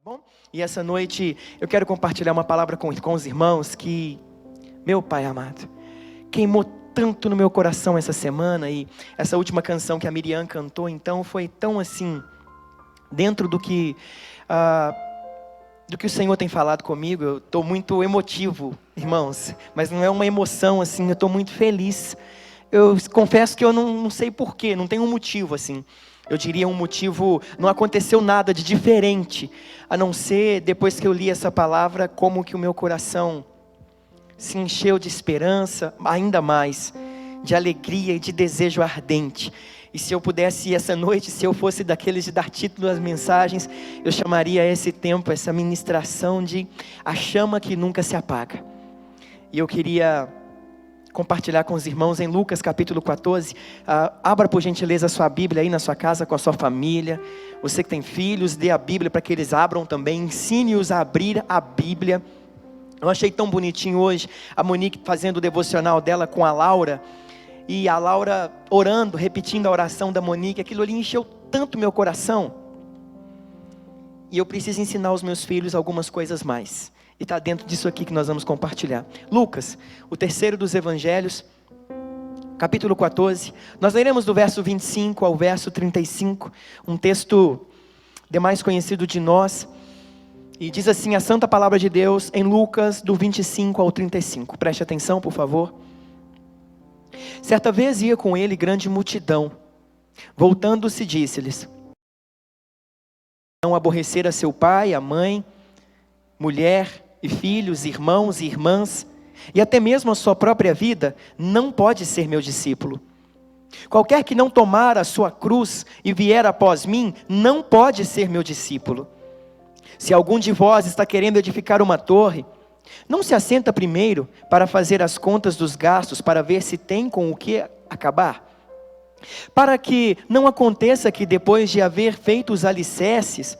Bom? E essa noite eu quero compartilhar uma palavra com os irmãos que, meu Pai amado, queimou tanto no meu coração essa semana. E essa última canção que a Miriam cantou, então, foi tão assim, dentro do que o Senhor tem falado comigo. Eu estou muito emotivo, irmãos, mas não é uma emoção assim, eu estou muito feliz. Eu confesso que eu não sei porquê, não tem um motivo assim. Eu diria um motivo, não aconteceu nada de diferente, a não ser depois que eu li essa palavra, como que o meu coração se encheu de esperança, ainda mais, de alegria e de desejo ardente. E se eu pudesse essa noite, se eu fosse daqueles de dar título às mensagens, eu chamaria esse tempo, essa ministração de a chama que nunca se apaga. E eu queria compartilhar com os irmãos em Lucas capítulo 14, abra por gentileza a sua Bíblia aí na sua casa com a sua família. Você que tem filhos, dê a Bíblia para que eles abram também, ensine-os a abrir a Bíblia. Eu achei tão bonitinho hoje, a Monique fazendo o devocional dela com a Laura, e a Laura orando, repetindo a oração da Monique. Aquilo ali encheu tanto meu coração, e eu preciso ensinar aos meus filhos algumas coisas mais. E está dentro disso aqui que nós vamos compartilhar. Lucas, o terceiro dos evangelhos, capítulo 14. Nós leremos do verso 25 ao verso 35. Um texto demais conhecido de nós. E diz assim a santa palavra de Deus em Lucas, do 25 ao 35. Preste atenção, por favor. Certa vez ia com ele grande multidão. Voltando-se, disse-lhes: não aborrecer a seu pai, a mãe, mulher e filhos, irmãos e irmãs, e até mesmo a sua própria vida, não pode ser meu discípulo. Qualquer que não tomar a sua cruz e vier após mim, não pode ser meu discípulo. Se algum de vós está querendo edificar uma torre, não se assenta primeiro para fazer as contas dos gastos, para ver se tem com o que acabar? Para que não aconteça que depois de haver feito os alicerces,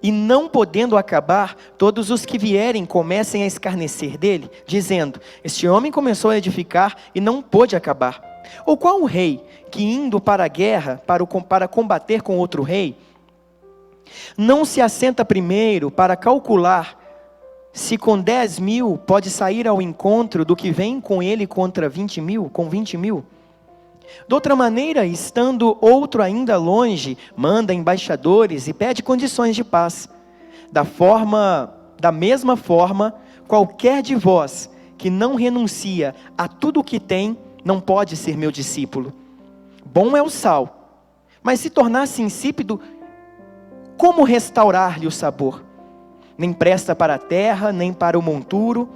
e não podendo acabar, todos os que vierem comecem a escarnecer dele, dizendo: este homem começou a edificar e não pôde acabar. Ou qual o rei que indo para a guerra, para combater com outro rei, não se assenta primeiro para calcular se com 10.000 pode sair ao encontro do que vem com ele contra 20.000, com 20.000? De outra maneira, estando outro ainda longe, manda embaixadores e pede condições de paz. Da mesma forma, qualquer de vós que não renuncia a tudo o que tem, não pode ser meu discípulo. Bom é o sal, mas se tornasse insípido, como restaurar-lhe o sabor? Nem presta para a terra, nem para o monturo,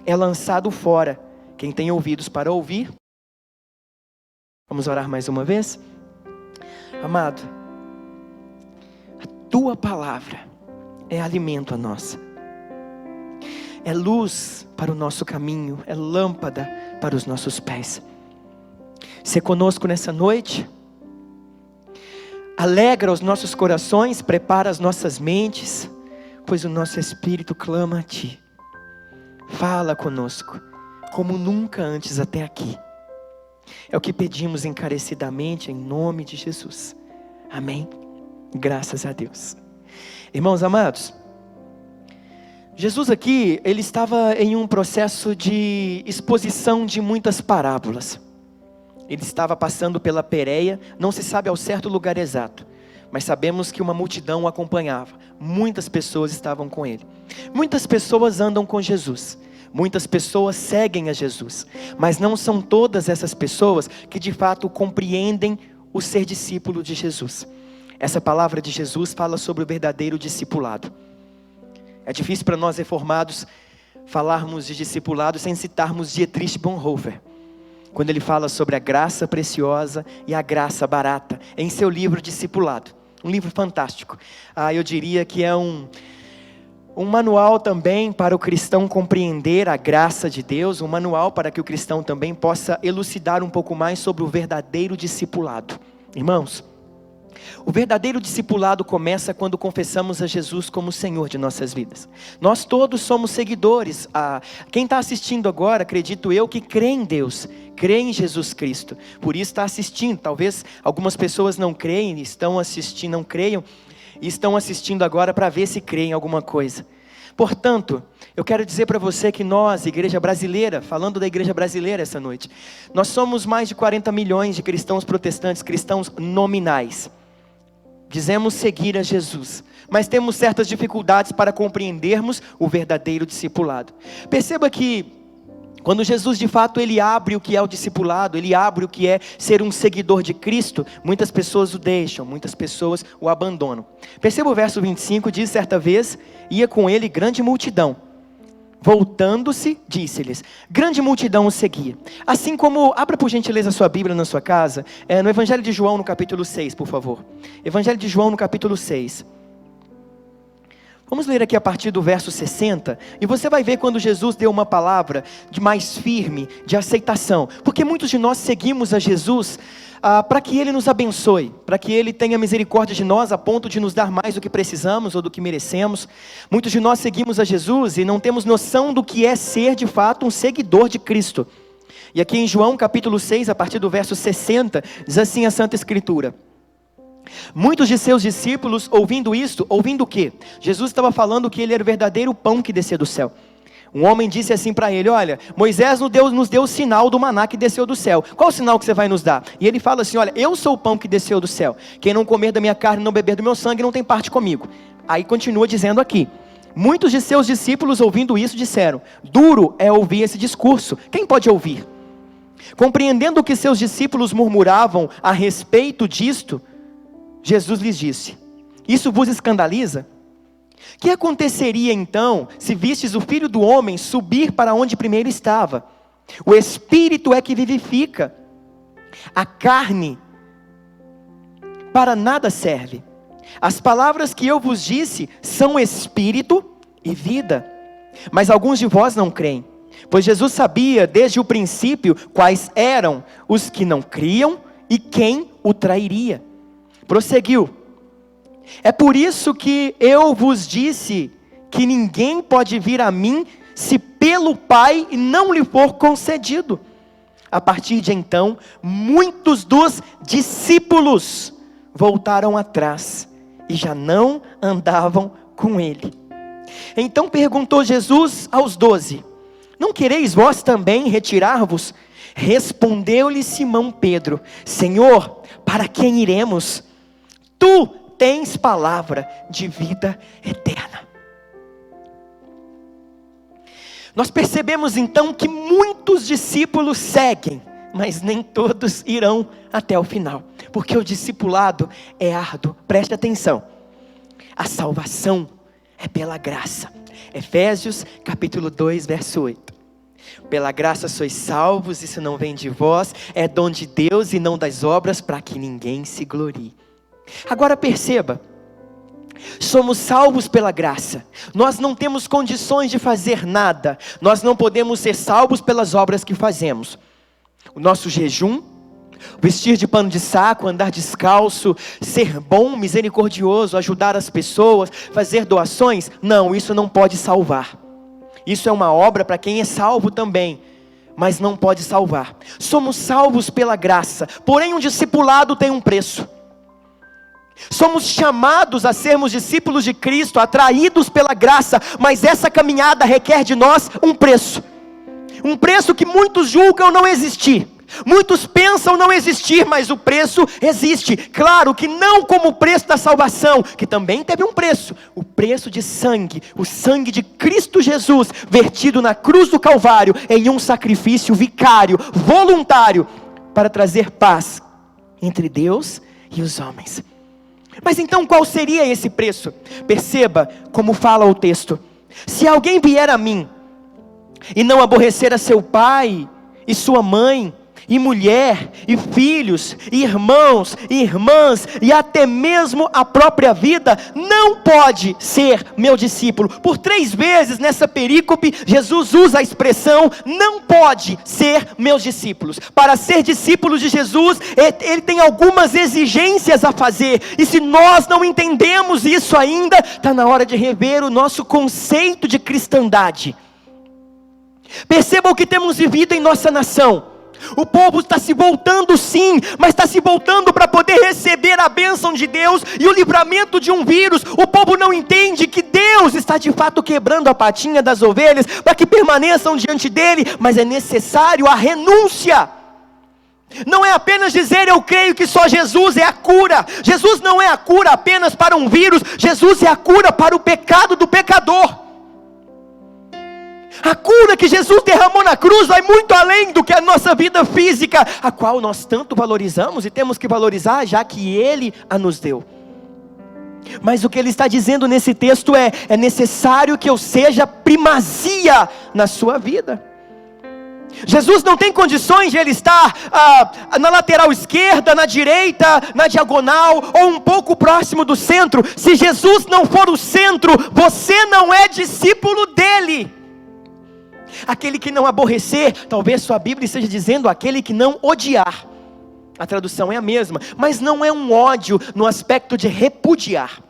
é lançado fora. Quem tem ouvidos para ouvir. Vamos orar mais uma vez? Amado, a tua palavra é alimento a nossa, é luz para o nosso caminho, é lâmpada para os nossos pés. Se conosco nessa noite, alegra os nossos corações, prepara as nossas mentes, pois o nosso espírito clama a ti. Fala conosco, como nunca antes até aqui. É o que pedimos encarecidamente em nome de Jesus. Amém. Graças a Deus. Irmãos amados, Jesus aqui, ele estava em um processo de exposição de muitas parábolas. Ele estava passando pela Pérea, não se sabe ao certo o lugar exato, mas sabemos que uma multidão o acompanhava. Muitas pessoas estavam com ele. Muitas pessoas andam com Jesus. Muitas pessoas seguem a Jesus, mas não são todas essas pessoas que de fato compreendem o ser discípulo de Jesus. Essa palavra de Jesus fala sobre o verdadeiro discipulado. É difícil para nós reformados falarmos de discipulado sem citarmos Dietrich Bonhoeffer, quando ele fala sobre a graça preciosa e a graça barata, em seu livro Discipulado. Um livro fantástico. Eu diria que é um manual também para o cristão compreender a graça de Deus, um manual para que o cristão também possa elucidar um pouco mais sobre o verdadeiro discipulado. Irmãos, o verdadeiro discipulado começa quando confessamos a Jesus como Senhor de nossas vidas. Nós todos somos seguidores. Quem está assistindo agora, acredito eu, que crê em Deus, crê em Jesus Cristo, por isso está assistindo. Talvez algumas pessoas não creem, estão assistindo, não creiam, e estão assistindo agora para ver se creem em alguma coisa. Portanto, eu quero dizer para você que nós, igreja brasileira, falando da igreja brasileira essa noite, nós somos mais de 40 milhões de cristãos protestantes, cristãos nominais. Dizemos seguir a Jesus, mas temos certas dificuldades para compreendermos o verdadeiro discipulado. Perceba que quando Jesus de fato ele abre o que é o discipulado, ele abre o que é ser um seguidor de Cristo, muitas pessoas o deixam, muitas pessoas o abandonam. Perceba o verso 25, diz: certa vez ia com ele grande multidão. Voltando-se, disse-lhes, grande multidão o seguia. Assim como, abra por gentileza a sua Bíblia na sua casa, no Evangelho de João no capítulo 6, por favor. Evangelho de João no capítulo 6. Vamos ler aqui a partir do verso 60, e você vai ver quando Jesus deu uma palavra de mais firme, de aceitação. Porque muitos de nós seguimos a Jesus para que Ele nos abençoe, para que Ele tenha misericórdia de nós a ponto de nos dar mais do que precisamos ou do que merecemos. Muitos de nós seguimos a Jesus e não temos noção do que é ser de fato um seguidor de Cristo. E aqui em João capítulo 6, a partir do verso 60, diz assim a Santa Escritura: muitos de seus discípulos ouvindo isto, ouvindo o quê? Jesus estava falando que Ele era o verdadeiro pão que descia do céu. Um homem disse assim para ele: olha, Moisés nos deu o sinal do maná que desceu do céu. Qual o sinal que você vai nos dar? E ele fala assim: olha, eu sou o pão que desceu do céu. Quem não comer da minha carne e não beber do meu sangue não tem parte comigo. Aí continua dizendo aqui: muitos de seus discípulos ouvindo isso disseram: duro é ouvir esse discurso, quem pode ouvir? Compreendendo o que seus discípulos murmuravam a respeito disto, Jesus lhes disse: isso vos escandaliza? Que aconteceria então, se vistes o Filho do Homem subir para onde primeiro estava? O Espírito é que vivifica, a carne para nada serve. As palavras que eu vos disse são Espírito e vida, mas alguns de vós não creem. Pois Jesus sabia desde o princípio quais eram os que não criam e quem o trairia. Prosseguiu: é por isso que eu vos disse que ninguém pode vir a mim se pelo Pai não lhe for concedido. A partir de então, muitos dos discípulos voltaram atrás e já não andavam com ele. Então perguntou Jesus aos 12: não quereis vós também retirar-vos? Respondeu-lhe Simão Pedro: Senhor, para quem iremos? Tu tens palavra de vida eterna. Nós percebemos então que muitos discípulos seguem, mas nem todos irão até o final, porque o discipulado é árduo. Preste atenção, a salvação é pela graça. Efésios capítulo 2 verso 8. Pela graça sois salvos, isso não vem de vós, é dom de Deus e não das obras, para que ninguém se glorie. Agora perceba, somos salvos pela graça, nós não temos condições de fazer nada, nós não podemos ser salvos pelas obras que fazemos. O nosso jejum, vestir de pano de saco, andar descalço, ser bom, misericordioso, ajudar as pessoas, fazer doações, não, isso não pode salvar. Isso é uma obra para quem é salvo também, mas não pode salvar. Somos salvos pela graça, porém um discipulado tem um preço. Somos chamados a sermos discípulos de Cristo, atraídos pela graça, mas essa caminhada requer de nós um preço. Um preço que muitos julgam não existir. Muitos pensam não existir, mas o preço existe. Claro que não como o preço da salvação, que também teve um preço. O preço de sangue, o sangue de Cristo Jesus, vertido na cruz do Calvário, em um sacrifício vicário, voluntário, para trazer paz entre Deus e os homens. Mas então qual seria esse preço? Perceba como fala o texto: se alguém vier a mim, e não aborrecer a seu pai, e sua mãe, e mulher, e filhos, e irmãos, e irmãs, e até mesmo a própria vida, não pode ser meu discípulo. Por 3 vezes nessa perícope, Jesus usa a expressão, não pode ser meus discípulos. Para ser discípulos de Jesus, ele tem algumas exigências a fazer, e se nós não entendemos isso ainda, está na hora de rever o nosso conceito de cristandade. Perceba o que temos vivido em nossa nação. O povo está se voltando sim, mas está se voltando para poder receber a bênção de Deus e o livramento de um vírus. O povo não entende que Deus está de fato quebrando a patinha das ovelhas para que permaneçam diante dele, mas é necessário a renúncia. Não é apenas dizer eu creio que só Jesus é a cura. Jesus não é a cura apenas para um vírus, Jesus é a cura para o pecado do pecador. A cura que Jesus derramou na cruz vai muito além do que a nossa vida física, a qual nós tanto valorizamos e temos que valorizar, já que Ele a nos deu. Mas o que Ele está dizendo nesse texto é necessário que eu seja primazia na sua vida. Jesus não tem condições de Ele estar na lateral esquerda, na direita, na diagonal, ou um pouco próximo do centro. Se Jesus não for o centro, você não é discípulo dEle. Aquele que não aborrecer, talvez sua Bíblia esteja dizendo aquele que não odiar. A tradução é a mesma, mas não é um ódio no aspecto de repudiar.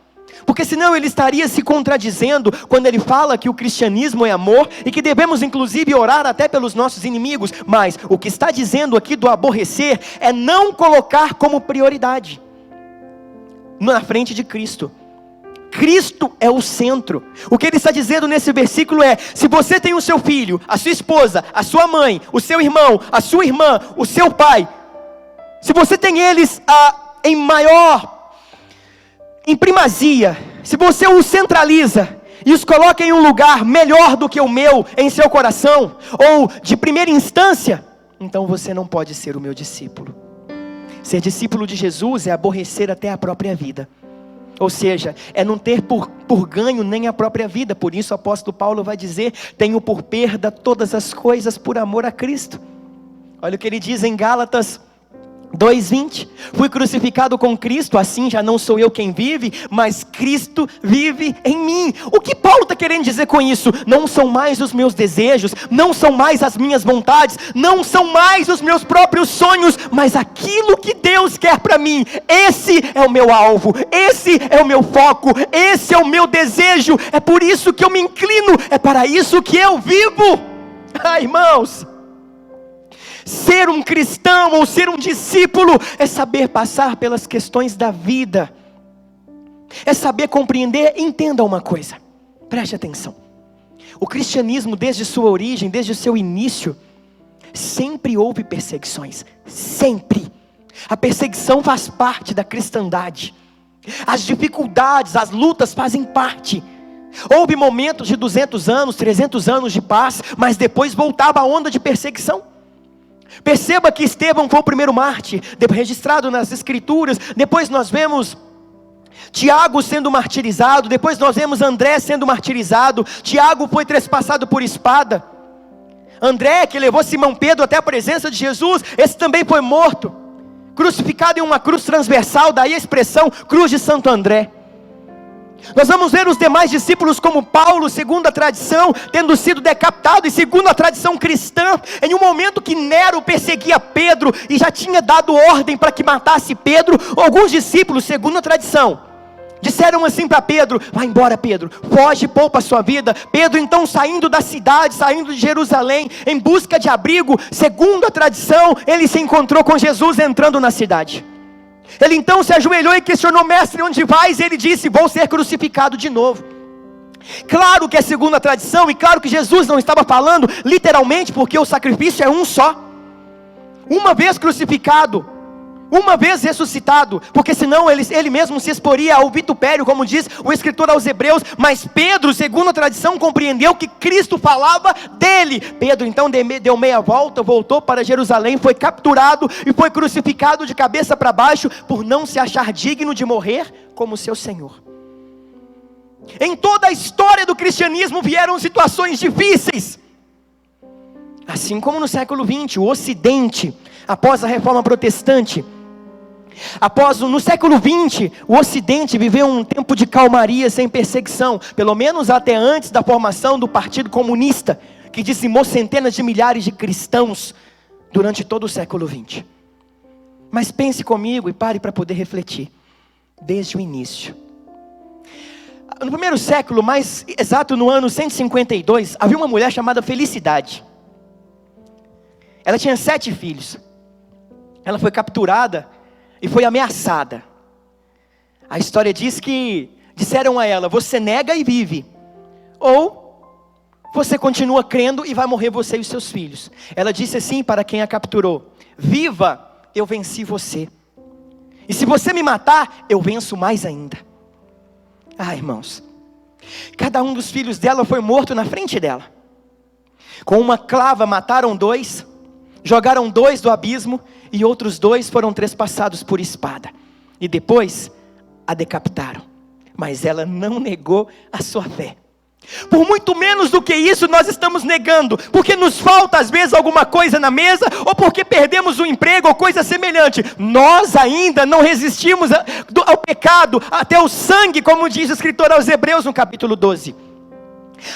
Porque senão ele estaria se contradizendo quando ele fala que o cristianismo é amor e que devemos inclusive orar até pelos nossos inimigos. Mas o que está dizendo aqui do aborrecer é não colocar como prioridade na frente de Cristo. Cristo é o centro. O que ele está dizendo nesse versículo é: se você tem o seu filho, a sua esposa, a sua mãe, o seu irmão, a sua irmã, o seu pai, se você tem eles em primazia, se você os centraliza e os coloca em um lugar melhor do que o meu em seu coração, ou de primeira instância, então você não pode ser o meu discípulo. Ser discípulo de Jesus é aborrecer até a própria vida. Ou seja, é não ter por ganho nem a própria vida. Por isso o apóstolo Paulo vai dizer: tenho por perda todas as coisas por amor a Cristo. Olha o que ele diz em Gálatas 2:20, fui crucificado com Cristo, assim já não sou eu quem vive, mas Cristo vive em mim. O que Paulo está querendo dizer com isso? Não são mais os meus desejos, não são mais as minhas vontades, não são mais os meus próprios sonhos, mas aquilo que Deus quer para mim. Esse é o meu alvo, esse é o meu foco, esse é o meu desejo, é por isso que eu me inclino, é para isso que eu vivo. Irmãos, ser um cristão ou ser um discípulo é saber passar pelas questões da vida, é saber compreender. Entenda uma coisa, preste atenção: o cristianismo desde sua origem, desde o seu início, sempre houve perseguições, sempre. A perseguição faz parte da cristandade, as dificuldades, as lutas fazem parte. Houve momentos de 200 anos, 300 anos de paz, mas depois voltava a onda de perseguição. Perceba que Estevão foi o primeiro mártir, registrado nas escrituras. Depois nós vemos Tiago sendo martirizado. Depois nós vemos André sendo martirizado. Tiago foi trespassado por espada. André, que levou Simão Pedro até a presença de Jesus, esse também foi morto, crucificado em uma cruz transversal. Daí a expressão cruz de Santo André. Nós vamos ver os demais discípulos como Paulo, segundo a tradição, tendo sido decapitado, e segundo a tradição cristã, em um momento que Nero perseguia Pedro e já tinha dado ordem para que matasse Pedro, alguns discípulos, segundo a tradição, disseram assim para Pedro: vai embora, Pedro, foge, poupa a sua vida. Pedro então, saindo da cidade, saindo de Jerusalém, em busca de abrigo, segundo a tradição, ele se encontrou com Jesus entrando na cidade. Ele então se ajoelhou e questionou: mestre, onde vais? Ele disse: vou ser crucificado de novo. Claro que é segundo a tradição, e claro que Jesus não estava falando literalmente, porque o sacrifício é um só. Uma vez crucificado, uma vez ressuscitado, porque senão ele mesmo se exporia ao vitupério, como diz o escritor aos Hebreus. Mas Pedro, segundo a tradição, compreendeu que Cristo falava dele. Pedro então deu meia volta, voltou para Jerusalém, foi capturado e foi crucificado de cabeça para baixo, por não se achar digno de morrer como seu Senhor. Em toda a história do cristianismo vieram situações difíceis, assim como no século XX, o Ocidente, após a Reforma Protestante, no século XX, o Ocidente viveu um tempo de calmaria, sem perseguição, pelo menos até antes da formação do Partido Comunista, que dizimou centenas de milhares de cristãos durante todo o século XX. Mas pense comigo e pare para poder refletir. Desde o início, no primeiro século, mais exato no ano 152, havia uma mulher chamada Felicidade. Ela tinha 7 filhos. Ela foi capturada e foi ameaçada. A história diz que disseram a ela: você nega e vive, ou você continua crendo e vai morrer você e os seus filhos. Ela disse assim para quem a capturou: viva, eu venci você. E se você me matar, eu venço mais ainda. Ah, irmãos, cada um dos filhos dela foi morto na frente dela. Com uma clava mataram 2, jogaram 2 do abismo, e outros 2 foram trespassados por espada. E depois a decapitaram. Mas ela não negou a sua fé. Por muito menos do que isso nós estamos negando, porque nos falta às vezes alguma coisa na mesa, ou porque perdemos um emprego ou coisa semelhante. Nós ainda não resistimos ao pecado, até o sangue, como diz o escritor aos Hebreus no capítulo 12.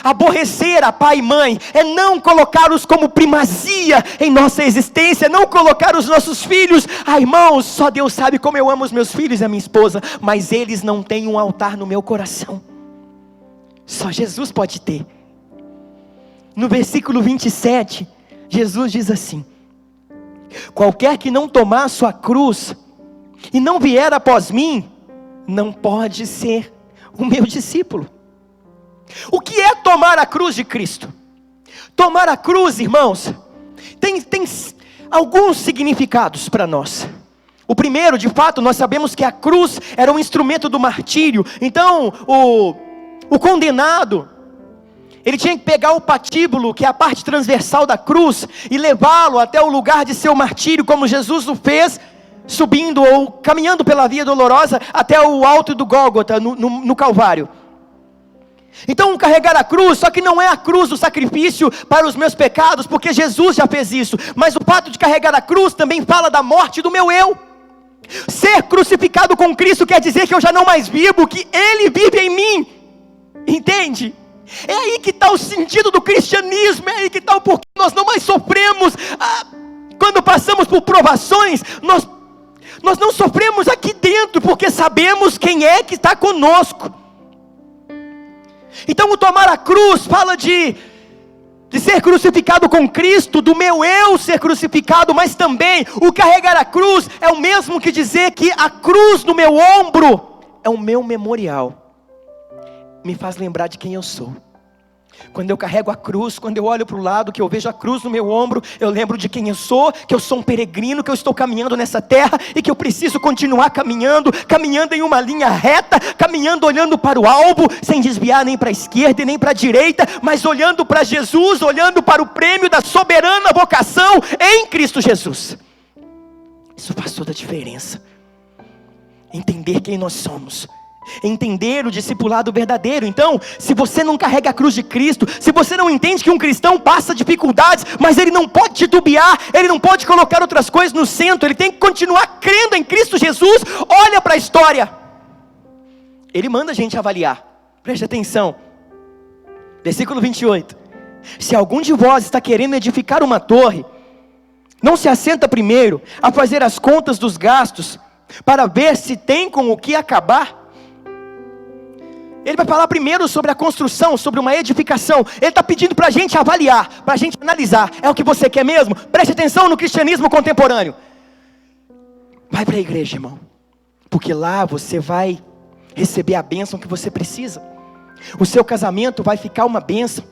Aborrecer a pai e mãe é não colocá-los como primazia em nossa existência, não colocar os nossos filhos. Irmãos, só Deus sabe como eu amo os meus filhos e a minha esposa, mas eles não têm um altar no meu coração. Só Jesus pode ter. No versículo 27, Jesus diz assim: qualquer que não tomar a sua cruz e não vier após mim, não pode ser o meu discípulo. O que é tomar a cruz de Cristo? Tomar a cruz, irmãos, tem alguns significados para nós. O primeiro, de fato, nós sabemos que a cruz era um instrumento do martírio. Então, o condenado, ele tinha que pegar o patíbulo, que é a parte transversal da cruz, e levá-lo até o lugar de seu martírio, como Jesus o fez, subindo ou caminhando pela via dolorosa até o alto do Gólgota, no Calvário. Então carregar a cruz, só que não é a cruz do sacrifício para os meus pecados, porque Jesus já fez isso, mas o fato de carregar a cruz também fala da morte do meu eu. Ser crucificado com Cristo quer dizer que eu já não mais vivo, que Ele vive em mim, entende? É aí que está o sentido do cristianismo, é aí que está o porquê nós não mais sofremos, quando passamos por provações, nós não sofremos aqui dentro, porque sabemos quem é que está conosco. Então o tomar a cruz fala de ser crucificado com Cristo, do meu eu ser crucificado, mas também o carregar a cruz é o mesmo que dizer que a cruz no meu ombro é o meu memorial, me faz lembrar de quem eu sou. Quando eu carrego a cruz, quando eu olho para o lado, que eu vejo a cruz no meu ombro, eu lembro de quem eu sou, que eu sou um peregrino, que eu estou caminhando nessa terra, e que eu preciso continuar caminhando em uma linha reta, caminhando olhando para o alvo, sem desviar nem para a esquerda e nem para a direita, mas olhando para Jesus, olhando para o prêmio da soberana vocação em Cristo Jesus. Isso faz toda a diferença. Entender quem nós somos, entender o discipulado verdadeiro. Então, se você não carrega a cruz de Cristo, se você não entende que um cristão passa dificuldades, mas ele não pode titubear, ele não pode colocar outras coisas no centro, ele tem que continuar crendo em Cristo Jesus. Olha para a história, ele manda a gente avaliar, preste atenção, versículo 28, se algum de vós está querendo edificar uma torre, não se assenta primeiro a fazer as contas dos gastos, para ver se tem com o que acabar. Ele vai falar primeiro sobre a construção, sobre uma edificação. Ele está pedindo para a gente avaliar, para a gente analisar. É o que você quer mesmo? Preste atenção no cristianismo contemporâneo. Vai para a igreja, irmão, porque lá você vai receber a bênção que você precisa. O seu casamento vai ficar uma bênção.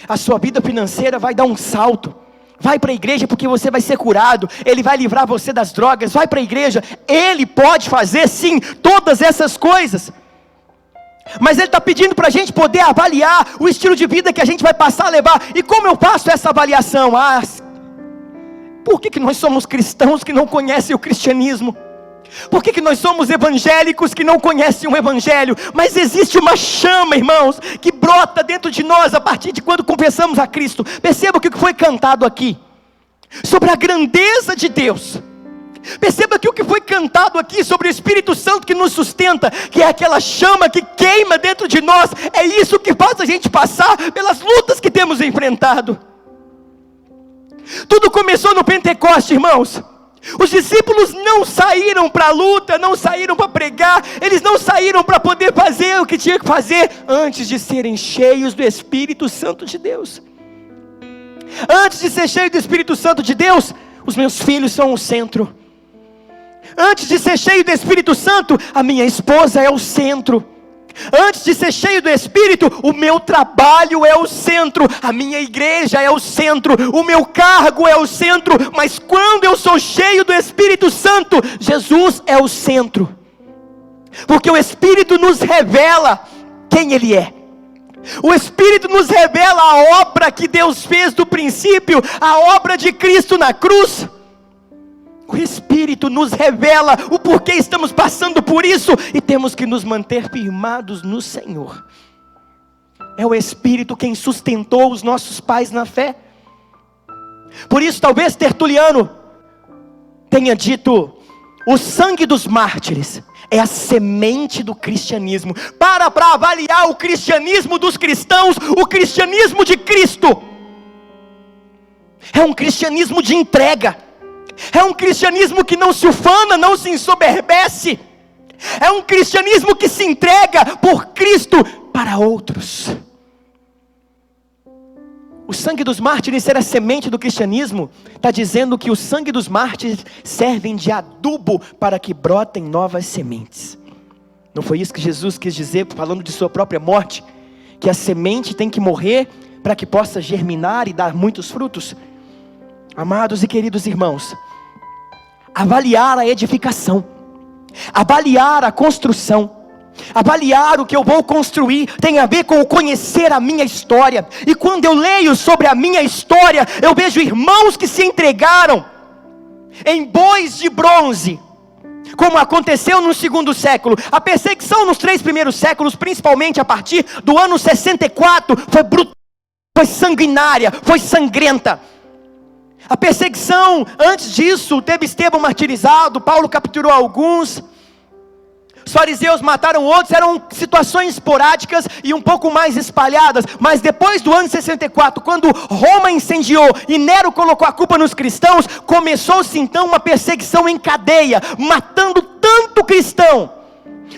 A sua vida financeira vai dar um salto. Vai para a igreja porque você vai ser curado. Ele vai livrar você das drogas. Vai para a igreja. Ele pode fazer sim todas essas coisas. Mas Ele está pedindo para a gente poder avaliar o estilo de vida que a gente vai passar a levar. E como eu faço essa avaliação? Por que nós somos cristãos que não conhecem o cristianismo? Por que nós somos evangélicos que não conhecem o evangelho? Mas existe uma chama, irmãos, que brota dentro de nós a partir de quando confessamos a Cristo. Perceba que o que foi cantado aqui sobre a grandeza de Deus, perceba que o que foi cantado aqui sobre o Espírito Santo que nos sustenta, que é aquela chama que queima dentro de nós, é isso que faz a gente passar pelas lutas que temos enfrentado. Tudo começou no Pentecoste, irmãos. Os discípulos não saíram para a luta, não saíram para pregar, eles não saíram para poder fazer o que tinha que fazer antes de serem cheios do Espírito Santo de Deus. Antes de ser cheio do Espírito Santo de Deus, os meus filhos são o centro. Antes de ser cheio do Espírito Santo, a minha esposa é o centro. Antes de ser cheio do Espírito, o meu trabalho é o centro, a minha igreja é o centro, o meu cargo é o centro. Mas quando eu sou cheio do Espírito Santo, Jesus é o centro. Porque o Espírito nos revela quem Ele é. O Espírito nos revela a obra que Deus fez do princípio, a obra de Cristo na cruz. O Espírito nos revela o porquê estamos passando por isso, e temos que nos manter firmados no Senhor. É o Espírito quem sustentou os nossos pais na fé. Por isso talvez Tertuliano tenha dito: o sangue dos mártires é a semente do cristianismo. Para avaliar o cristianismo dos cristãos, o cristianismo de Cristo é um cristianismo de entrega. É um cristianismo que não se ufana, não se ensoberbece. É um cristianismo que se entrega por Cristo para outros. O sangue dos mártires ser a semente do cristianismo, está dizendo que o sangue dos mártires servem de adubo para que brotem novas sementes. Não foi isso que Jesus quis dizer, falando de sua própria morte? Que a semente tem que morrer para que possa germinar e dar muitos frutos? Amados e queridos irmãos, avaliar a edificação, avaliar a construção, avaliar o que eu vou construir, tem a ver com conhecer a minha história. E quando eu leio sobre a minha história, eu vejo irmãos que se entregaram em bois de bronze, como aconteceu no segundo século. A perseguição nos 3 primeiros séculos, principalmente a partir do ano 64, foi brutal, foi sanguinária, foi sangrenta. A perseguição, antes disso, teve Estevão martirizado, Paulo capturou alguns, os fariseus mataram outros. Eram situações esporádicas e um pouco mais espalhadas. Mas depois do ano 64, quando Roma incendiou e Nero colocou a culpa nos cristãos, começou-se então uma perseguição em cadeia, matando tanto cristão.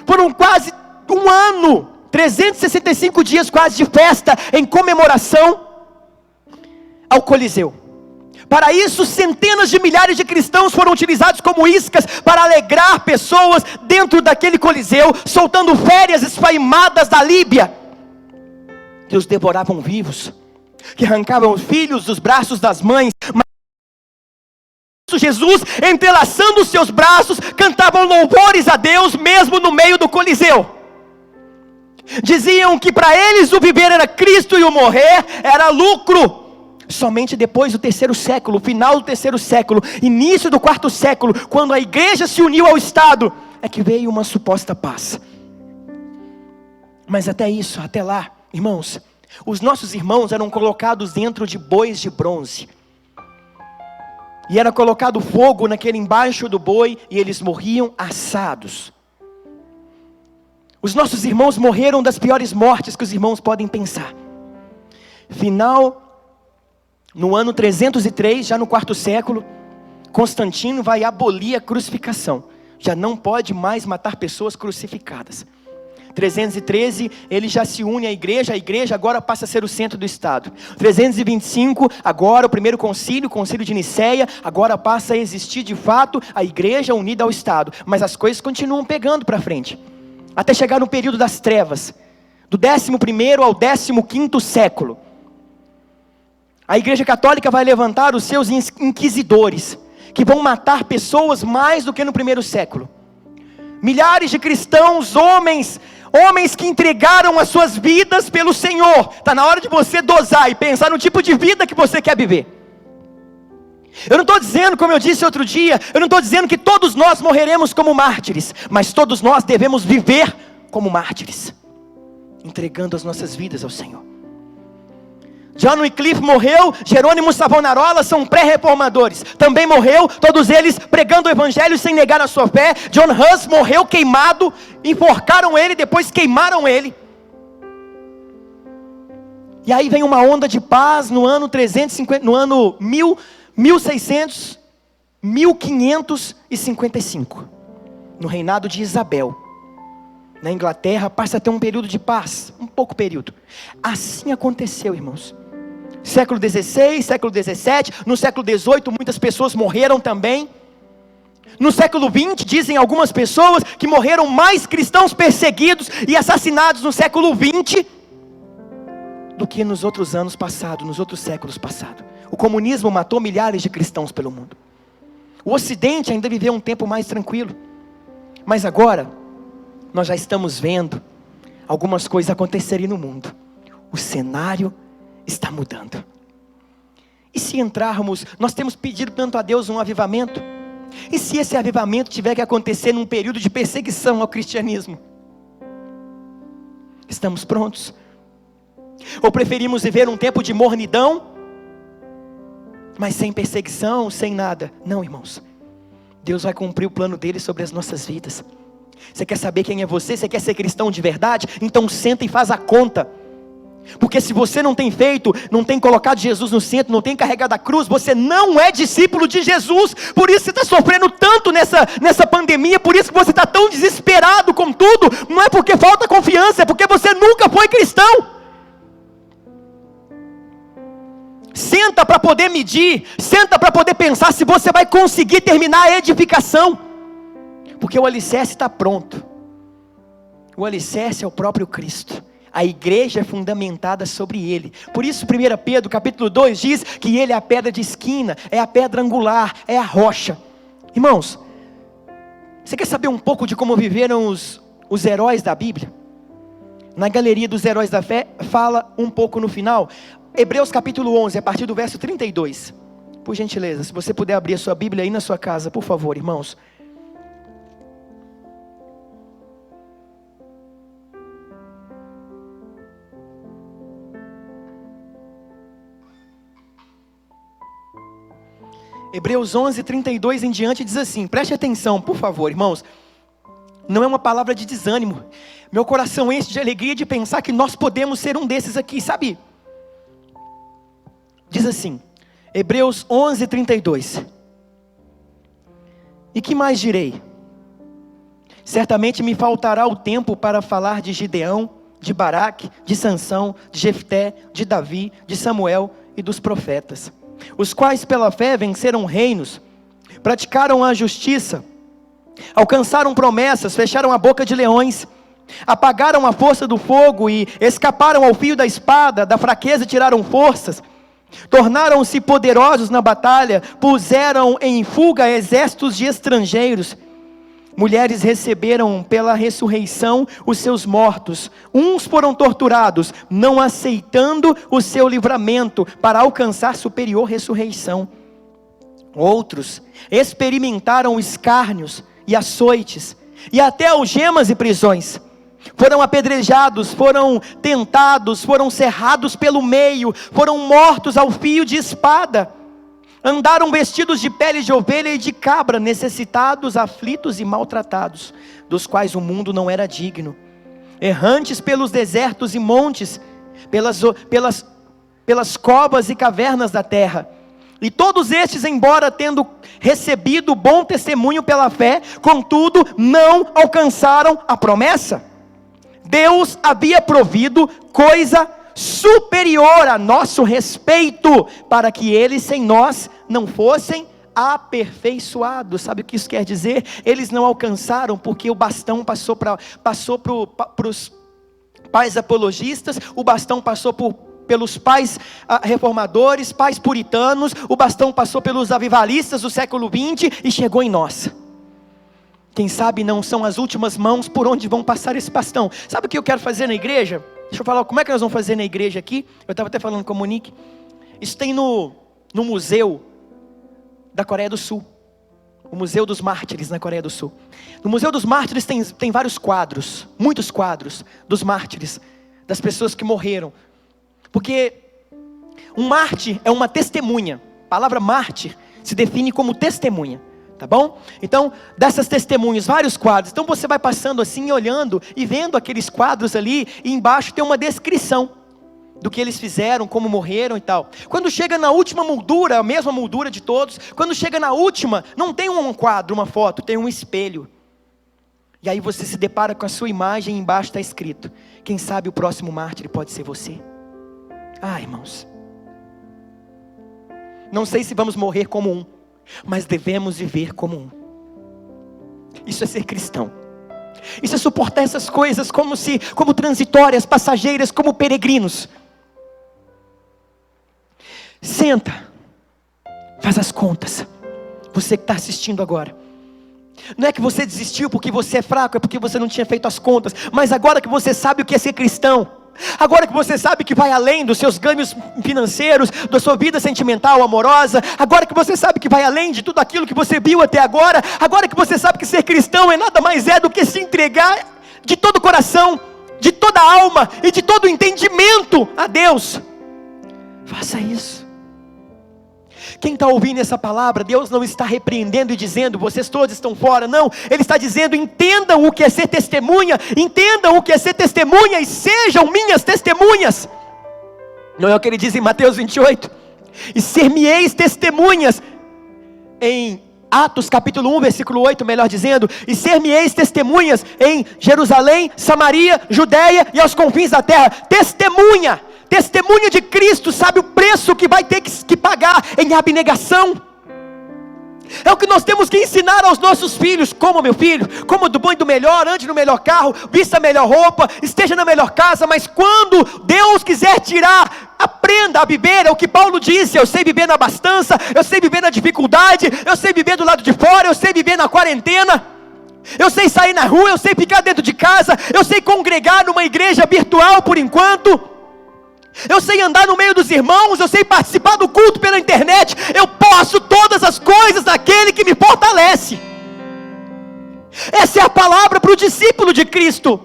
Foram quase um ano, 365 dias quase de festa, em comemoração ao Coliseu. Para isso, centenas de milhares de cristãos foram utilizados como iscas para alegrar pessoas dentro daquele Coliseu, soltando férias esfaimadas da Líbia, que os devoravam vivos, que arrancavam os filhos dos braços das mães. Mas Jesus, entrelaçando os seus braços, cantavam louvores a Deus, mesmo no meio do Coliseu. Diziam que para eles o viver era Cristo e o morrer era lucro. Somente depois do 3º século, final do 3º século, início do 4º século, quando a igreja se uniu ao Estado, é que veio uma suposta paz. Mas até isso, até lá, irmãos, os nossos irmãos eram colocados dentro de bois de bronze, e era colocado fogo naquele embaixo do boi, e eles morriam assados. Os nossos irmãos morreram das piores mortes que os irmãos podem pensar. No ano 303, já no 4º século, Constantino vai abolir a crucificação. Já não pode mais matar pessoas crucificadas. 313, ele já se une à igreja, a igreja agora passa a ser o centro do Estado. 325, agora o primeiro concílio, o concílio de Niceia, agora passa a existir de fato a igreja unida ao Estado. Mas as coisas continuam pegando para frente, até chegar no período das trevas, do 11º ao 15º século. A igreja católica vai levantar os seus inquisidores, que vão matar pessoas mais do que no 1º século. Milhares de cristãos, homens que entregaram as suas vidas pelo Senhor. Está na hora de você dosar e pensar no tipo de vida que você quer viver. Eu não estou dizendo, como eu disse outro dia, eu não estou dizendo que todos nós morreremos como mártires, mas todos nós devemos viver como mártires, entregando as nossas vidas ao Senhor. John Wycliffe morreu, Jerônimo Savonarola são pré-reformadores, também morreu, todos eles pregando o evangelho sem negar a sua fé. John Hus morreu queimado, enforcaram ele, depois queimaram ele. E aí vem uma onda de paz no ano 1555, no reinado de Isabel. Na Inglaterra passa a ter um período de paz, um pouco período. Assim aconteceu, irmãos, Século XVI, século XVII, no século XVIII muitas pessoas morreram também. No século XX, dizem algumas pessoas que morreram mais cristãos perseguidos e assassinados no século XX do que nos outros anos passados, nos outros séculos passados. O comunismo matou milhares de cristãos pelo mundo. O Ocidente ainda viveu um tempo mais tranquilo. Mas agora, nós já estamos vendo algumas coisas acontecerem no mundo. O cenário está mudando. E se entrarmos, nós temos pedido tanto a Deus um avivamento. E se esse avivamento tiver que acontecer num período de perseguição ao cristianismo? Estamos prontos? Ou preferimos viver um tempo de mornidão, mas sem perseguição, sem nada? Não, irmãos. Deus vai cumprir o plano dele sobre as nossas vidas. Você quer saber quem é você? Você quer ser cristão de verdade? Então senta e faz a conta. Porque se você não tem feito, não tem colocado Jesus no centro, não tem carregado a cruz, você não é discípulo de Jesus. Por isso você está sofrendo tanto nessa pandemia, por isso que você está tão desesperado com tudo. Não é porque falta confiança, é porque você nunca foi cristão. Senta para poder medir, senta para poder pensar se você vai conseguir terminar a edificação. Porque o alicerce está pronto. O alicerce é o próprio Cristo. A igreja é fundamentada sobre ele. Por isso 1 Pedro capítulo 2 diz que ele é a pedra de esquina, é a pedra angular, é a rocha. Irmãos, você quer saber um pouco de como viveram os heróis da Bíblia? Na galeria dos heróis da fé, fala um pouco no final. Hebreus capítulo 11, a partir do verso 32. Por gentileza, se você puder abrir a sua Bíblia aí na sua casa, por favor, irmãos. Hebreus 11, 32 em diante diz assim, preste atenção, por favor, irmãos. Não é uma palavra de desânimo. Meu coração enche de alegria de pensar que nós podemos ser um desses aqui, sabe? Diz assim, Hebreus 11, 32. E que mais direi? Certamente me faltará o tempo para falar de Gideão, de Baraque, de Sansão, de Jefté, de Davi, de Samuel e dos profetas, os quais pela fé venceram reinos, praticaram a justiça, alcançaram promessas, fecharam a boca de leões, apagaram a força do fogo e escaparam ao fio da espada, da fraqueza tiraram forças, tornaram-se poderosos na batalha, puseram em fuga exércitos de estrangeiros. Mulheres receberam pela ressurreição os seus mortos. Uns foram torturados, não aceitando o seu livramento para alcançar superior ressurreição. Outros experimentaram escárnios e açoites, e até algemas e prisões. Foram apedrejados, foram tentados, foram cerrados pelo meio, foram mortos ao fio de espada. Andaram vestidos de pele de ovelha e de cabra, necessitados, aflitos e maltratados, dos quais o mundo não era digno. Errantes pelos desertos e montes, pelas covas e cavernas da terra. E todos estes, embora tendo recebido bom testemunho pela fé, contudo não alcançaram a promessa. Deus havia provido coisa superior a nosso respeito, para que eles sem nós não fossem aperfeiçoados. Sabe o que isso quer dizer? Eles não alcançaram porque o bastão passou para os pais apologistas, o bastão passou pelos pais reformadores, pais puritanos, o bastão passou pelos avivalistas do século XX e chegou em nós. Quem sabe não são as últimas mãos por onde vão passar esse bastão. Sabe o que eu quero fazer na igreja? Deixa eu falar como é que nós vamos fazer na igreja aqui. Eu estava até falando com a Monique. Isso tem no museu da Coreia do Sul. O Museu dos Mártires na Coreia do Sul. No Museu dos Mártires tem vários quadros, muitos quadros dos mártires, das pessoas que morreram. Porque um mártir é uma testemunha. A palavra mártir se define como testemunha. Tá bom? Então, dessas testemunhas, vários quadros. Então você vai passando assim, olhando e vendo aqueles quadros ali, e embaixo tem uma descrição do que eles fizeram, como morreram e tal. Quando chega na última moldura, a mesma moldura de todos, quando chega na última, não tem um quadro, uma foto, tem um espelho. E aí você se depara com a sua imagem e embaixo está escrito: quem sabe o próximo mártir pode ser você. Ah, irmãos, Não sei se vamos morrer como um, mas devemos viver como um. Isso é ser cristão. Isso é suportar essas coisas como transitórias, passageiras, como peregrinos. Senta, faz as contas. Você que está assistindo agora. Não é que você desistiu porque você é fraco, é porque você não tinha feito as contas. Mas agora que você sabe o que é ser cristão, agora que você sabe que vai além dos seus ganhos financeiros, da sua vida sentimental, amorosa, agora que você sabe que vai além de tudo aquilo que você viu até agora, agora que você sabe que ser cristão é nada mais do que se entregar de todo o coração, de toda a alma e de todo o entendimento a Deus, faça isso. Quem está ouvindo essa palavra, Deus não está repreendendo e dizendo, vocês todos estão fora, não. Ele está dizendo, entendam o que é ser testemunha, entendam o que é ser testemunha e sejam minhas testemunhas. Não é o que ele diz em Mateus 28? E ser-me-eis testemunhas, em Atos capítulo 1, versículo 8, melhor dizendo, e ser-me-eis testemunhas em Jerusalém, Samaria, Judeia e aos confins da terra. Testemunha de Cristo, sabe o preço que vai ter que pagar em abnegação. É o que nós temos que ensinar aos nossos filhos. Como, meu filho, como do bom e do melhor, ande no melhor carro, vista a melhor roupa, esteja na melhor casa, mas quando Deus quiser tirar, aprenda a viver. É o que Paulo disse, eu sei viver na abastança, eu sei viver na dificuldade, eu sei viver do lado de fora, eu sei viver na quarentena, eu sei sair na rua, eu sei ficar dentro de casa, eu sei congregar numa igreja virtual por enquanto, eu sei andar no meio dos irmãos, eu sei participar do culto pela internet, eu posso todas as coisas daquele que me fortalece. Essa é a palavra para o discípulo de Cristo.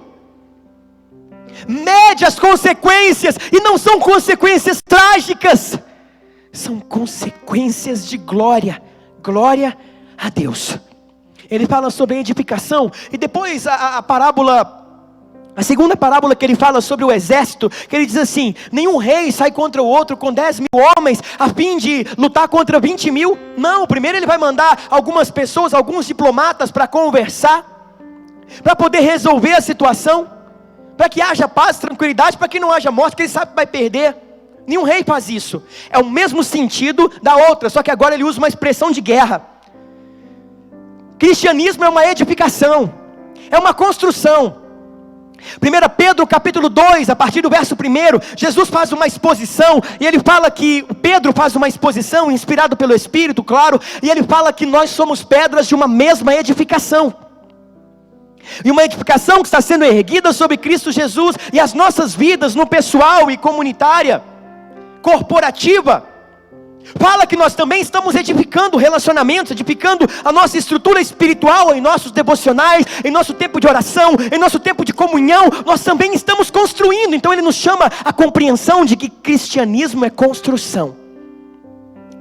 Mede as consequências, e não são consequências trágicas, são consequências de glória, glória a Deus. Ele fala sobre a edificação, e depois a segunda parábola que ele fala sobre o exército, que ele diz assim, nenhum rei sai contra o outro com 10.000 homens, a fim de lutar contra 20.000, não, primeiro ele vai mandar algumas pessoas, alguns diplomatas para conversar, para poder resolver a situação, para que haja paz, tranquilidade, para que não haja morte, porque ele sabe que vai perder. Nenhum rei faz isso, é o mesmo sentido da outra, só que agora ele usa uma expressão de guerra. Cristianismo é uma edificação, é uma construção. 1 Pedro capítulo 2, a partir do verso 1, Jesus faz uma exposição, e ele fala que, Pedro faz uma exposição, inspirado pelo Espírito, claro, e ele fala que nós somos pedras de uma mesma edificação, e uma edificação que está sendo erguida sobre Cristo Jesus, e as nossas vidas no pessoal e comunitária, corporativa, fala que nós também estamos edificando relacionamentos, edificando a nossa estrutura espiritual, em nossos devocionais, em nosso tempo de oração, em nosso tempo de comunhão, nós também estamos construindo. Então ele nos chama a compreensão de que cristianismo é construção,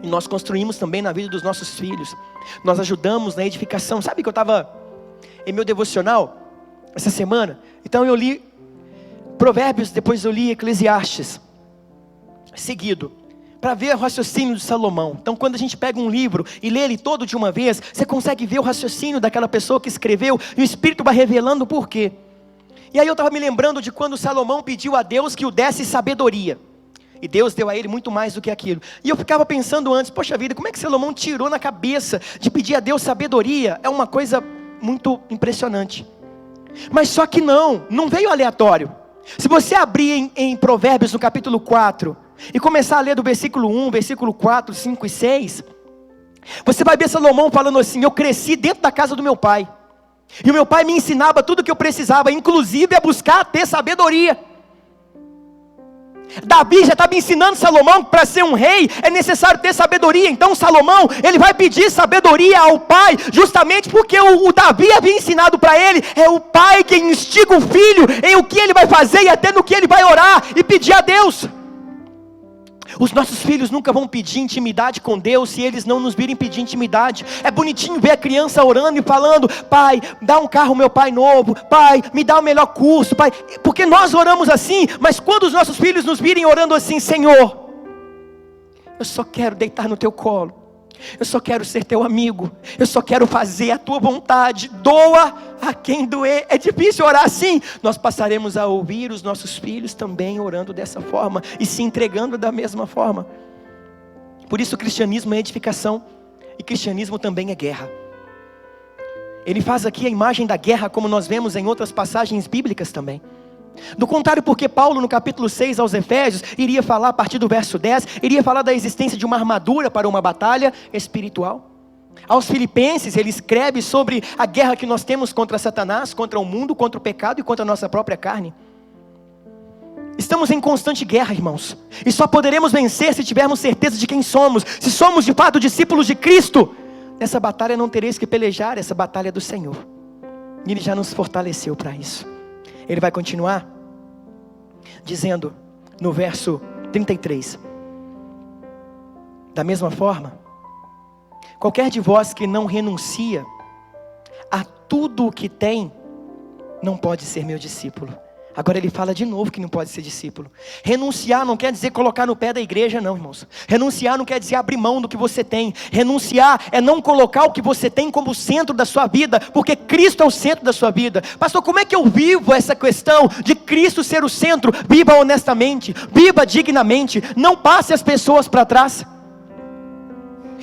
e nós construímos também na vida dos nossos filhos, nós ajudamos na edificação. Sabe que eu estava em meu devocional essa semana, então eu li Provérbios, depois eu li Eclesiastes, seguido, para ver o raciocínio de Salomão. Então quando a gente pega um livro e lê ele todo de uma vez, você consegue ver o raciocínio daquela pessoa que escreveu, e o Espírito vai revelando o porquê. E aí eu estava me lembrando de quando Salomão pediu a Deus que o desse sabedoria, e Deus deu a ele muito mais do que aquilo. E eu ficava pensando antes, poxa vida, como é que Salomão tirou na cabeça de pedir a Deus sabedoria? É uma coisa muito impressionante. Mas só que não veio aleatório. Se você abrir em Provérbios no capítulo 4, e começar a ler do versículo 1, versículo 4, 5 e 6, você vai ver Salomão falando assim: eu cresci dentro da casa do meu pai, e o meu pai me ensinava tudo o que eu precisava, inclusive a buscar ter sabedoria. Davi já estava ensinando Salomão que para ser um rei é necessário ter sabedoria. Então Salomão, ele vai pedir sabedoria ao pai, justamente porque o Davi havia ensinado para ele. É o pai quem instiga o filho em o que ele vai fazer e até no que ele vai orar e pedir a Deus. Os nossos filhos nunca vão pedir intimidade com Deus se eles não nos virem pedir intimidade. É bonitinho ver a criança orando e falando: pai, dá um carro meu pai novo, pai, me dá o melhor curso, pai. Porque nós oramos assim, mas quando os nossos filhos nos virem orando assim: Senhor, eu só quero deitar no teu colo, eu só quero ser teu amigo, eu só quero fazer a tua vontade, doa a quem doer. É difícil orar assim. Nós passaremos a ouvir os nossos filhos também orando dessa forma e se entregando da mesma forma. Por isso o cristianismo é edificação e cristianismo também é guerra. Ele faz aqui a imagem da guerra como nós vemos em outras passagens bíblicas também. Do contrário, porque Paulo no capítulo 6 aos Efésios iria falar a partir do verso 10, iria falar da existência de uma armadura para uma batalha espiritual. Aos Filipenses ele escreve sobre a guerra que nós temos contra Satanás, contra o mundo, contra o pecado e contra a nossa própria carne. Estamos em constante guerra, irmãos, e só poderemos vencer se tivermos certeza de quem somos. Se somos de fato discípulos de Cristo, nessa batalha não tereis que pelejar, essa batalha é do Senhor, e Ele já nos fortaleceu para isso. Ele vai continuar dizendo no verso 33, da mesma forma, qualquer de vós que não renuncia a tudo o que tem, não pode ser meu discípulo. Agora ele fala de novo que não pode ser discípulo. Renunciar não quer dizer colocar no pé da igreja não, irmãos. Renunciar não quer dizer abrir mão do que você tem. Renunciar é não colocar o que você tem como centro da sua vida, porque Cristo é o centro da sua vida. Pastor, como é que eu vivo essa questão de Cristo ser o centro? Viva honestamente, viva dignamente, não passe as pessoas para trás.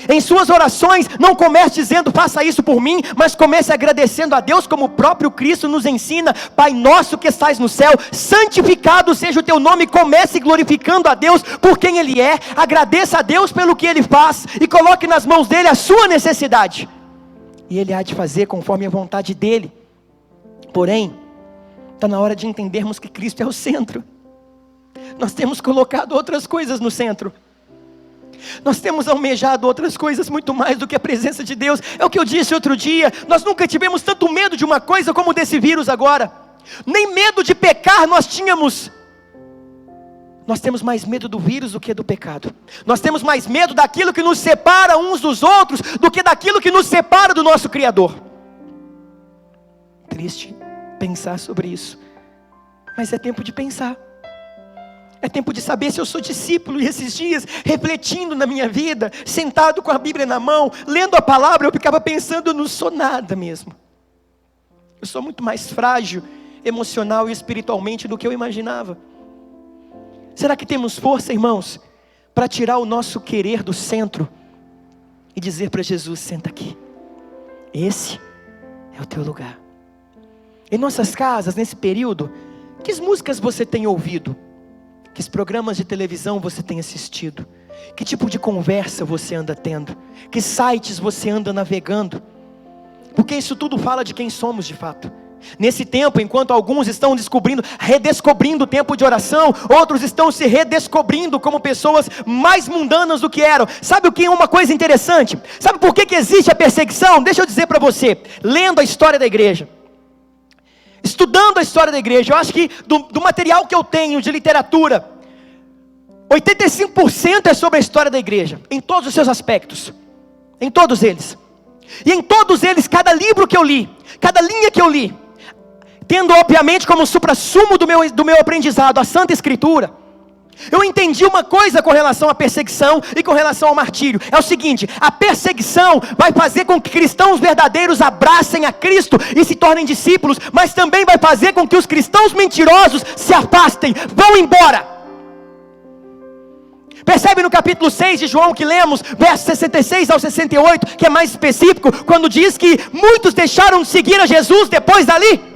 Em suas orações, não comece dizendo, faça isso por mim, mas comece agradecendo a Deus, como o próprio Cristo nos ensina. Pai nosso que estás no céu, santificado seja o teu nome. Comece glorificando a Deus por quem Ele é, agradeça a Deus pelo que Ele faz, e coloque nas mãos dEle a sua necessidade, e Ele há de fazer conforme a vontade dEle. Porém, está na hora de entendermos que Cristo é o centro. Nós temos colocado outras coisas no centro. Nós temos almejado outras coisas muito mais do que a presença de Deus. É o que eu disse outro dia, nós nunca tivemos tanto medo de uma coisa como desse vírus agora. Nem medo de pecar nós tínhamos. Nós temos mais medo do vírus do que do pecado. Nós temos mais medo daquilo que nos separa uns dos outros do que daquilo que nos separa do nosso Criador. Triste pensar sobre isso, mas é tempo de pensar. É tempo de saber se eu sou discípulo. E esses dias, refletindo na minha vida, sentado com a Bíblia na mão, lendo a palavra, eu ficava pensando, eu não sou nada mesmo. Eu sou muito mais frágil, emocional e espiritualmente do que eu imaginava. Será que temos força, irmãos, para tirar o nosso querer do centro e dizer para Jesus, senta aqui, esse é o teu lugar. Em nossas casas, nesse período, que músicas você tem ouvido? Que programas de televisão você tem assistido? Que tipo de conversa você anda tendo? Que sites você anda navegando? Porque isso tudo fala de quem somos de fato. Nesse tempo, enquanto alguns estão redescobrindo o tempo de oração, outros estão se redescobrindo como pessoas mais mundanas do que eram. Sabe o que é uma coisa interessante? Sabe por que existe a perseguição? Deixa eu dizer para você, lendo a história da igreja, estudando a história da igreja, eu acho que do material que eu tenho de literatura, 85% é sobre a história da igreja, em todos os seus aspectos, em todos eles. E em todos eles, cada livro que eu li, cada linha que eu li, tendo obviamente como suprassumo do meu aprendizado a Santa Escritura, eu entendi uma coisa com relação à perseguição e com relação ao martírio. É o seguinte, a perseguição vai fazer com que cristãos verdadeiros abracem a Cristo e se tornem discípulos, mas também vai fazer com que os cristãos mentirosos se afastem, vão embora. Percebe no capítulo 6 de João que lemos, versos 66 ao 68, que é mais específico, quando diz que muitos deixaram de seguir a Jesus depois dali?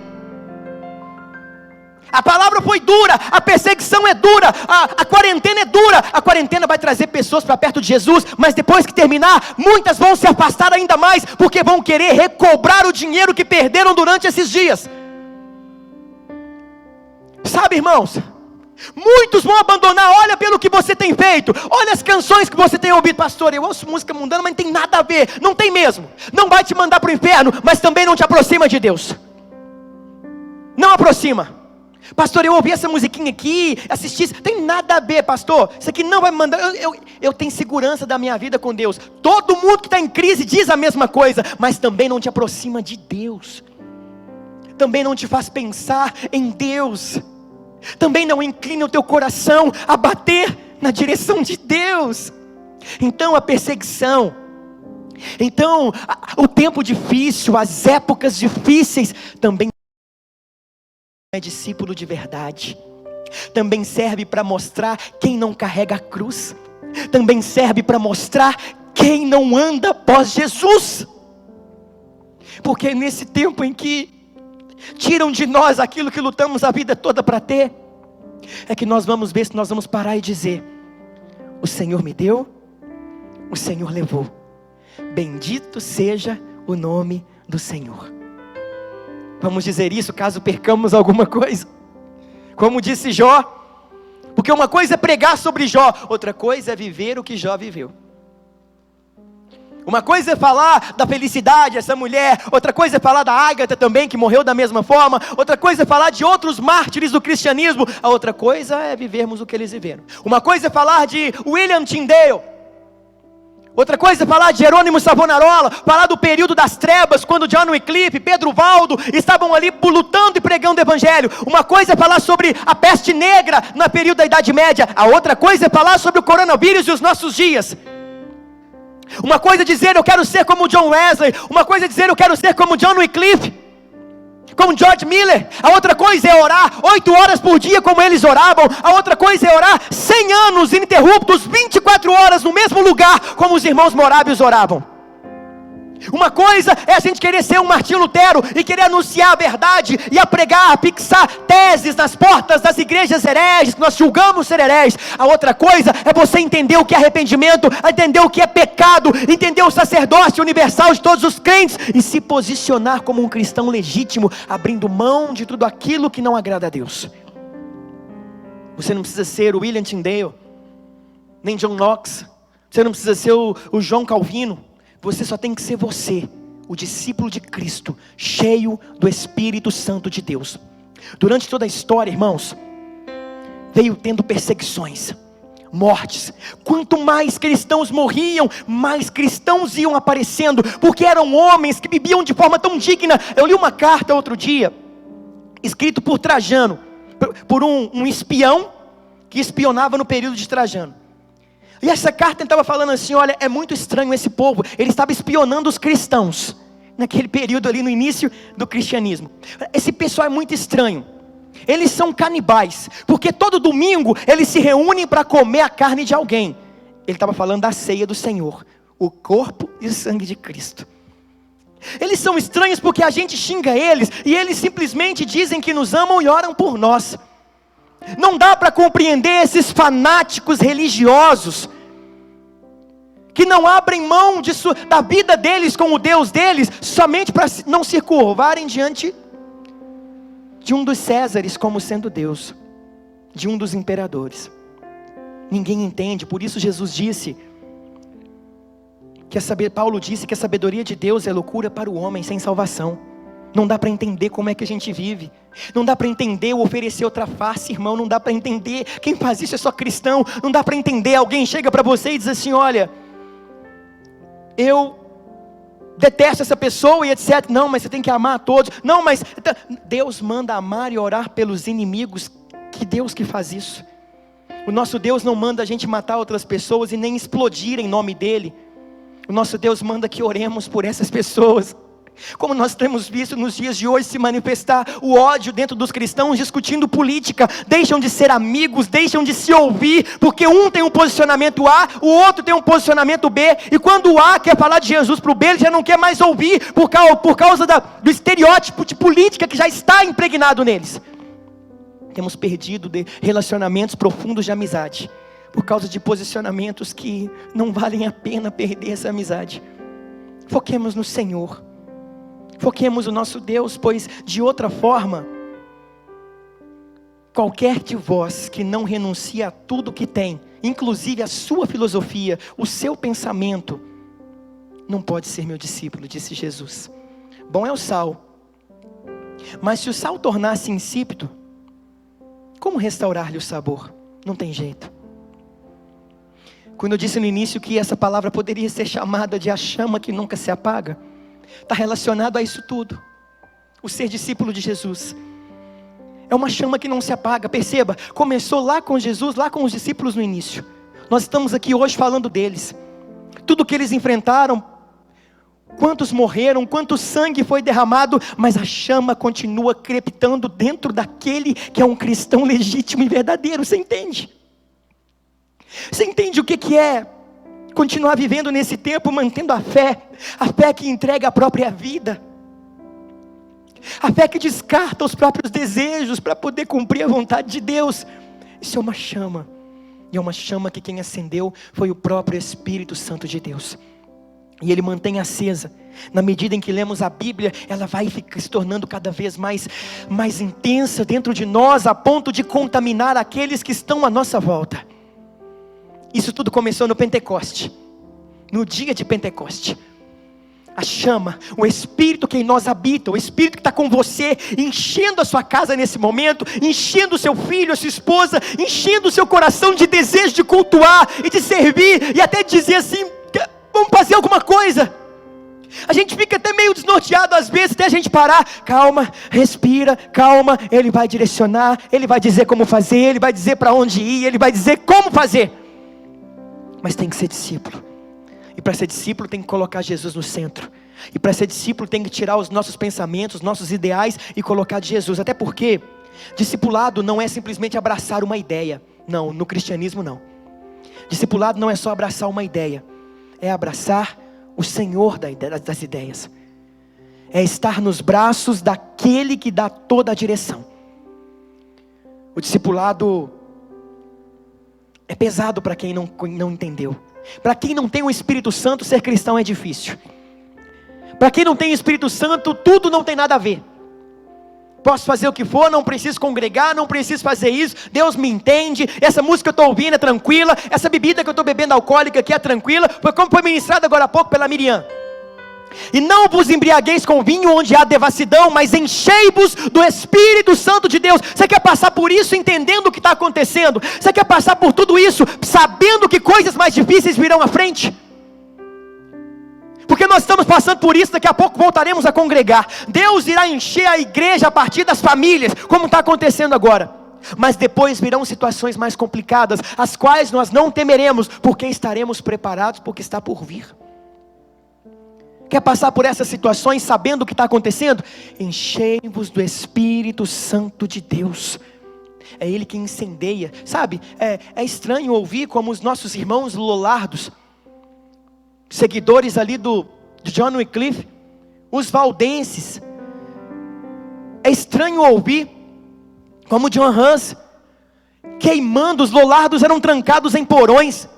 A palavra foi dura, a perseguição é dura, a quarentena é dura. A quarentena vai trazer pessoas para perto de Jesus, mas depois que terminar, muitas vão se afastar ainda mais, porque vão querer recobrar o dinheiro que perderam durante esses dias. Sabe, irmãos, muitos vão abandonar. Olha pelo que você tem feito, olha as canções que você tem ouvido. Pastor, eu ouço música mundana, mas não tem nada a ver. Não tem mesmo, não vai te mandar para o inferno, mas também não te aproxima de Deus. Não aproxima. Pastor, eu ouvi essa musiquinha aqui, assisti isso, tem nada a ver, pastor, isso aqui não vai me mandar. Eu tenho segurança da minha vida com Deus. Todo mundo que está em crise diz a mesma coisa, mas também não te aproxima de Deus, também não te faz pensar em Deus, também não inclina o teu coração a bater na direção de Deus. Então a perseguição, então o tempo difícil, as épocas difíceis, também é discípulo de verdade, também serve para mostrar quem não carrega a cruz. também serve para mostrar quem não anda após Jesus. Porque é nesse tempo em que tiram de nós aquilo que lutamos a vida toda para ter, é que nós vamos ver se nós vamos parar e dizer: o Senhor me deu, o Senhor levou, bendito seja o nome do Senhor. Vamos dizer isso caso percamos alguma coisa, como disse Jó. Porque uma coisa é pregar sobre Jó, outra coisa é viver o que Jó viveu. Uma coisa é falar da felicidade dessa mulher, outra coisa é falar da Ágata também, que morreu da mesma forma, outra coisa é falar de outros mártires do cristianismo, a outra coisa é vivermos o que eles viveram. Uma coisa é falar de William Tyndale, outra coisa é falar de Jerônimo Savonarola, falar do período das trevas, quando John Wycliffe, Pedro Valdo estavam ali lutando e pregando o evangelho. Uma coisa é falar sobre a peste negra no período da Idade Média, a outra coisa é falar sobre o coronavírus e os nossos dias. Uma coisa é dizer eu quero ser como John Wesley, uma coisa é dizer eu quero ser como John Wycliffe, como George Miller. A outra coisa é orar 8 horas por dia como eles oravam. A outra coisa é orar 100 anos ininterruptos, 24 horas no mesmo lugar como os irmãos morábios oravam. Uma coisa é a gente querer ser um Martinho Lutero e querer anunciar a verdade e a pregar, a fixar teses nas portas das igrejas hereges, que nós julgamos ser hereges. A outra coisa é você entender o que é arrependimento, entender o que é pecado, entender o sacerdócio universal de todos os crentes e se posicionar como um cristão legítimo, abrindo mão de tudo aquilo que não agrada a Deus. Você não precisa ser o William Tyndale, nem John Knox, você não precisa ser o João Calvino. Você só tem que ser você, o discípulo de Cristo, cheio do Espírito Santo de Deus. Durante toda a história, irmãos, veio tendo perseguições, mortes. Quanto mais cristãos morriam, mais cristãos iam aparecendo, porque eram homens que viviam de forma tão digna. Eu li uma carta outro dia, escrito por Trajano, por um espião que espionava no período de Trajano. E essa carta ele estava falando assim: olha, é muito estranho esse povo, ele estava espionando os cristãos, naquele período ali no início do cristianismo. Esse pessoal é muito estranho, eles são canibais, porque todo domingo eles se reúnem para comer a carne de alguém. Ele estava falando da ceia do Senhor, o corpo e o sangue de Cristo. Eles são estranhos porque a gente xinga eles, e eles simplesmente dizem que nos amam e oram por nós. Não dá para compreender esses fanáticos religiosos, que não abrem mão da vida deles com o Deus deles, somente para não se curvarem diante de um dos Césares como sendo Deus, de um dos imperadores. Ninguém entende, por isso Jesus disse, Paulo disse que a sabedoria de Deus é loucura para o homem sem salvação. Não dá para entender como é que a gente vive. Não dá para entender o oferecer outra face, irmão. Não dá para entender. Quem faz isso é só cristão. Não dá para entender. Alguém chega para você e diz assim: olha, eu detesto essa pessoa e etc. Não, mas você tem que amar a todos. Não, mas Deus manda amar e orar pelos inimigos. Que Deus que faz isso? O nosso Deus não manda a gente matar outras pessoas e nem explodir em nome dEle. O nosso Deus manda que oremos por essas pessoas. Como nós temos visto nos dias de hoje se manifestar o ódio dentro dos cristãos discutindo política, deixam de ser amigos, deixam de se ouvir, porque um tem um posicionamento A, o outro tem um posicionamento B, e quando o A quer falar de Jesus para o B, ele já não quer mais ouvir, por causa do estereótipo de política que já está impregnado neles. Temos perdido de relacionamentos profundos de amizade, por causa de posicionamentos que não valem a pena perder essa amizade. Foquemos no Senhor. Foquemos o nosso Deus, pois de outra forma, qualquer de vós que não renuncia a tudo que tem, inclusive a sua filosofia, o seu pensamento, não pode ser meu discípulo, disse Jesus. Bom é o sal, mas se o sal tornar-se insípido, como restaurar-lhe o sabor? Não tem jeito. Quando eu disse no início que essa palavra poderia ser chamada de a chama que nunca se apaga, está relacionado a isso tudo. O ser discípulo de Jesus é uma chama que não se apaga. Perceba, começou lá com Jesus, lá com os discípulos no início. Nós estamos aqui hoje falando deles. Tudo que eles enfrentaram, quantos morreram, quanto sangue foi derramado, mas a chama continua crepitando dentro daquele que é um cristão legítimo e verdadeiro. Você entende? Você entende o que é continuar vivendo nesse tempo, mantendo a fé que entrega a própria vida, a fé que descarta os próprios desejos para poder cumprir a vontade de Deus? Isso é uma chama, e é uma chama que quem acendeu foi o próprio Espírito Santo de Deus, e Ele mantém acesa. Na medida em que lemos a Bíblia, ela vai se tornando cada vez mais intensa dentro de nós, a ponto de contaminar aqueles que estão à nossa volta. Isso tudo começou no Pentecoste, no dia de Pentecoste. A chama, o Espírito que em nós habita, o Espírito que está com você, enchendo a sua casa nesse momento, enchendo o seu filho, a sua esposa, enchendo o seu coração de desejo de cultuar e de servir, e até dizer assim: vamos fazer alguma coisa. A gente fica até meio desnorteado às vezes, até a gente parar. Calma, respira, calma. Ele vai direcionar, Ele vai dizer como fazer, Ele vai dizer para onde ir, Ele vai dizer como fazer. Mas tem que ser discípulo, e para ser discípulo tem que colocar Jesus no centro, e para ser discípulo tem que tirar os nossos pensamentos, os nossos ideais e colocar de Jesus. Até porque discipulado não é simplesmente abraçar uma ideia. Não, no cristianismo não. Discipulado não é só abraçar uma ideia, é abraçar o Senhor das ideias, é estar nos braços daquele que dá toda a direção. O discipulado é pesado para quem não entendeu. Para quem não tem o Espírito Santo, ser cristão é difícil. Para quem não tem o Espírito Santo, tudo não tem nada a ver. Posso fazer o que for, não preciso congregar, não preciso fazer isso, Deus me entende, essa música que eu estou ouvindo é tranquila, essa bebida que eu estou bebendo alcoólica aqui é tranquila, foi como foi ministrado agora há pouco pela Miriam. E não vos embriagueis com vinho onde há devassidão, mas enchei-vos do Espírito Santo de Deus. Você quer passar por isso entendendo o que está acontecendo? Você quer passar por tudo isso sabendo que coisas mais difíceis virão à frente? Porque nós estamos passando por isso, daqui a pouco voltaremos a congregar. Deus irá encher a igreja a partir das famílias, como está acontecendo agora. Mas depois virão situações mais complicadas, as quais nós não temeremos, porque estaremos preparados porque está por vir. Quer passar por essas situações sabendo o que está acontecendo? Enchei-vos do Espírito Santo de Deus. É Ele que incendeia. Sabe, é estranho ouvir como os nossos irmãos lollardos, seguidores ali de John Wycliffe, os valdenses, é estranho ouvir como John Hus, queimando. Os lollardos eram trancados em porões,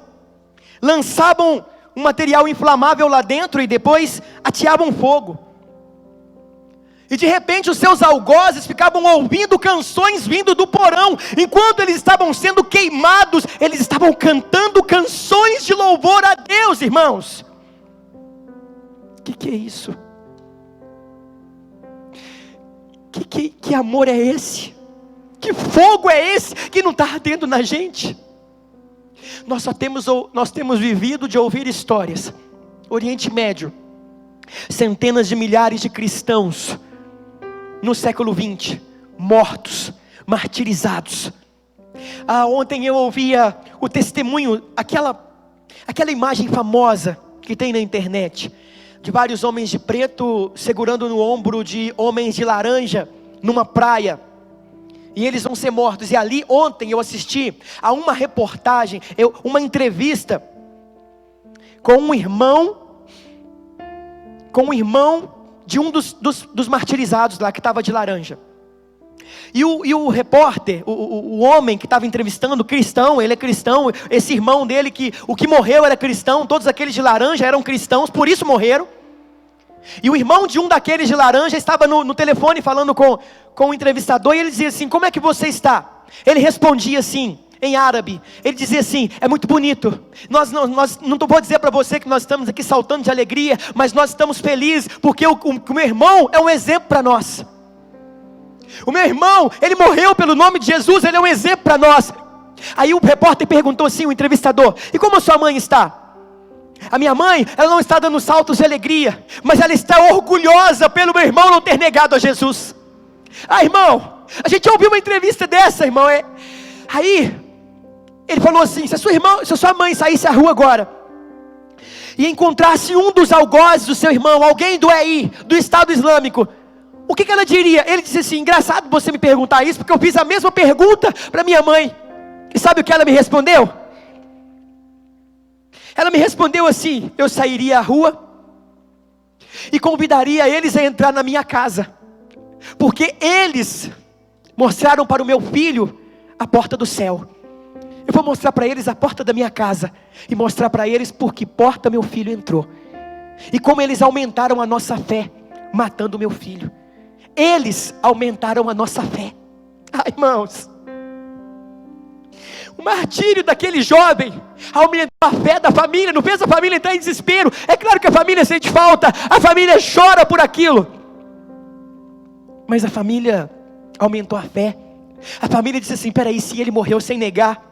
lançavam um material inflamável lá dentro e depois ateavam fogo. E de repente os seus algozes ficavam ouvindo canções vindo do porão. Enquanto eles estavam sendo queimados, eles estavam cantando canções de louvor a Deus, irmãos. O que é isso? Que amor é esse? Que fogo é esse que não está ardendo na gente? Nós temos vivido de ouvir histórias. Oriente Médio, centenas de milhares de cristãos no século 20, mortos, martirizados. Ontem eu ouvia o testemunho, aquela imagem famosa que tem na internet, de vários homens de preto segurando no ombro de homens de laranja numa praia, e eles vão ser mortos. E ali ontem eu assisti a uma reportagem, uma entrevista com um irmão de um dos martirizados lá, que estava de laranja. E o repórter, o homem que estava entrevistando, cristão, ele é cristão, esse irmão dele, o que morreu era cristão, todos aqueles de laranja eram cristãos, por isso morreram. E o irmão de um daqueles de laranja estava no telefone falando com o entrevistador, e ele dizia assim: como é que você está? Ele respondia assim, em árabe, ele dizia assim: é muito bonito, nós não vou dizer para você que nós estamos aqui saltando de alegria, mas nós estamos felizes, porque o meu irmão é um exemplo para nós. O meu irmão, ele morreu pelo nome de Jesus, ele é um exemplo para nós. Aí o repórter perguntou assim, o entrevistador: e como a sua mãe está? A minha mãe, ela não está dando saltos de alegria, mas ela está orgulhosa pelo meu irmão não ter negado a Jesus. Irmão, a gente ouviu uma entrevista dessa, irmão. Aí, ele falou assim: se a sua mãe saísse à rua agora e encontrasse um dos algozes do seu irmão, alguém do EI, do Estado Islâmico, o que ela diria? Ele disse assim: engraçado você me perguntar isso, porque eu fiz a mesma pergunta para minha mãe. E sabe o que ela me respondeu? Ela me respondeu assim: eu sairia à rua e convidaria eles a entrar na minha casa, porque eles mostraram para o meu filho a porta do céu. Eu vou mostrar para eles a porta da minha casa, e mostrar para eles por que porta meu filho entrou, e como eles aumentaram a nossa fé, matando meu filho. Eles aumentaram a nossa fé. Ai, irmãos, o martírio daquele jovem aumentou a fé da família, não fez a família entrar em desespero. É claro que a família sente falta, a família chora por aquilo, mas a família aumentou a fé. A família disse assim: peraí, se ele morreu sem negar,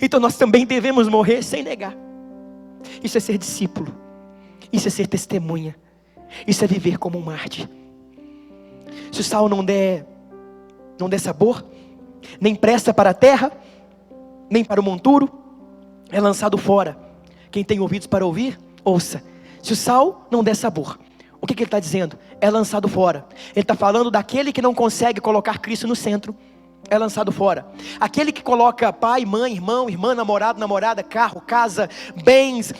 então nós também devemos morrer sem negar. Isso é ser discípulo, isso é ser testemunha, isso é viver como um mártir. Se o sal não der sabor, nem presta para a terra, nem para o monturo, é lançado fora. Quem tem ouvidos para ouvir, ouça. Se o sal não der sabor, o que ele está dizendo? É lançado fora. Ele está falando daquele que não consegue colocar Cristo no centro, é lançado fora. Aquele que coloca pai, mãe, irmão, irmã, namorado, namorada, carro, casa, bens,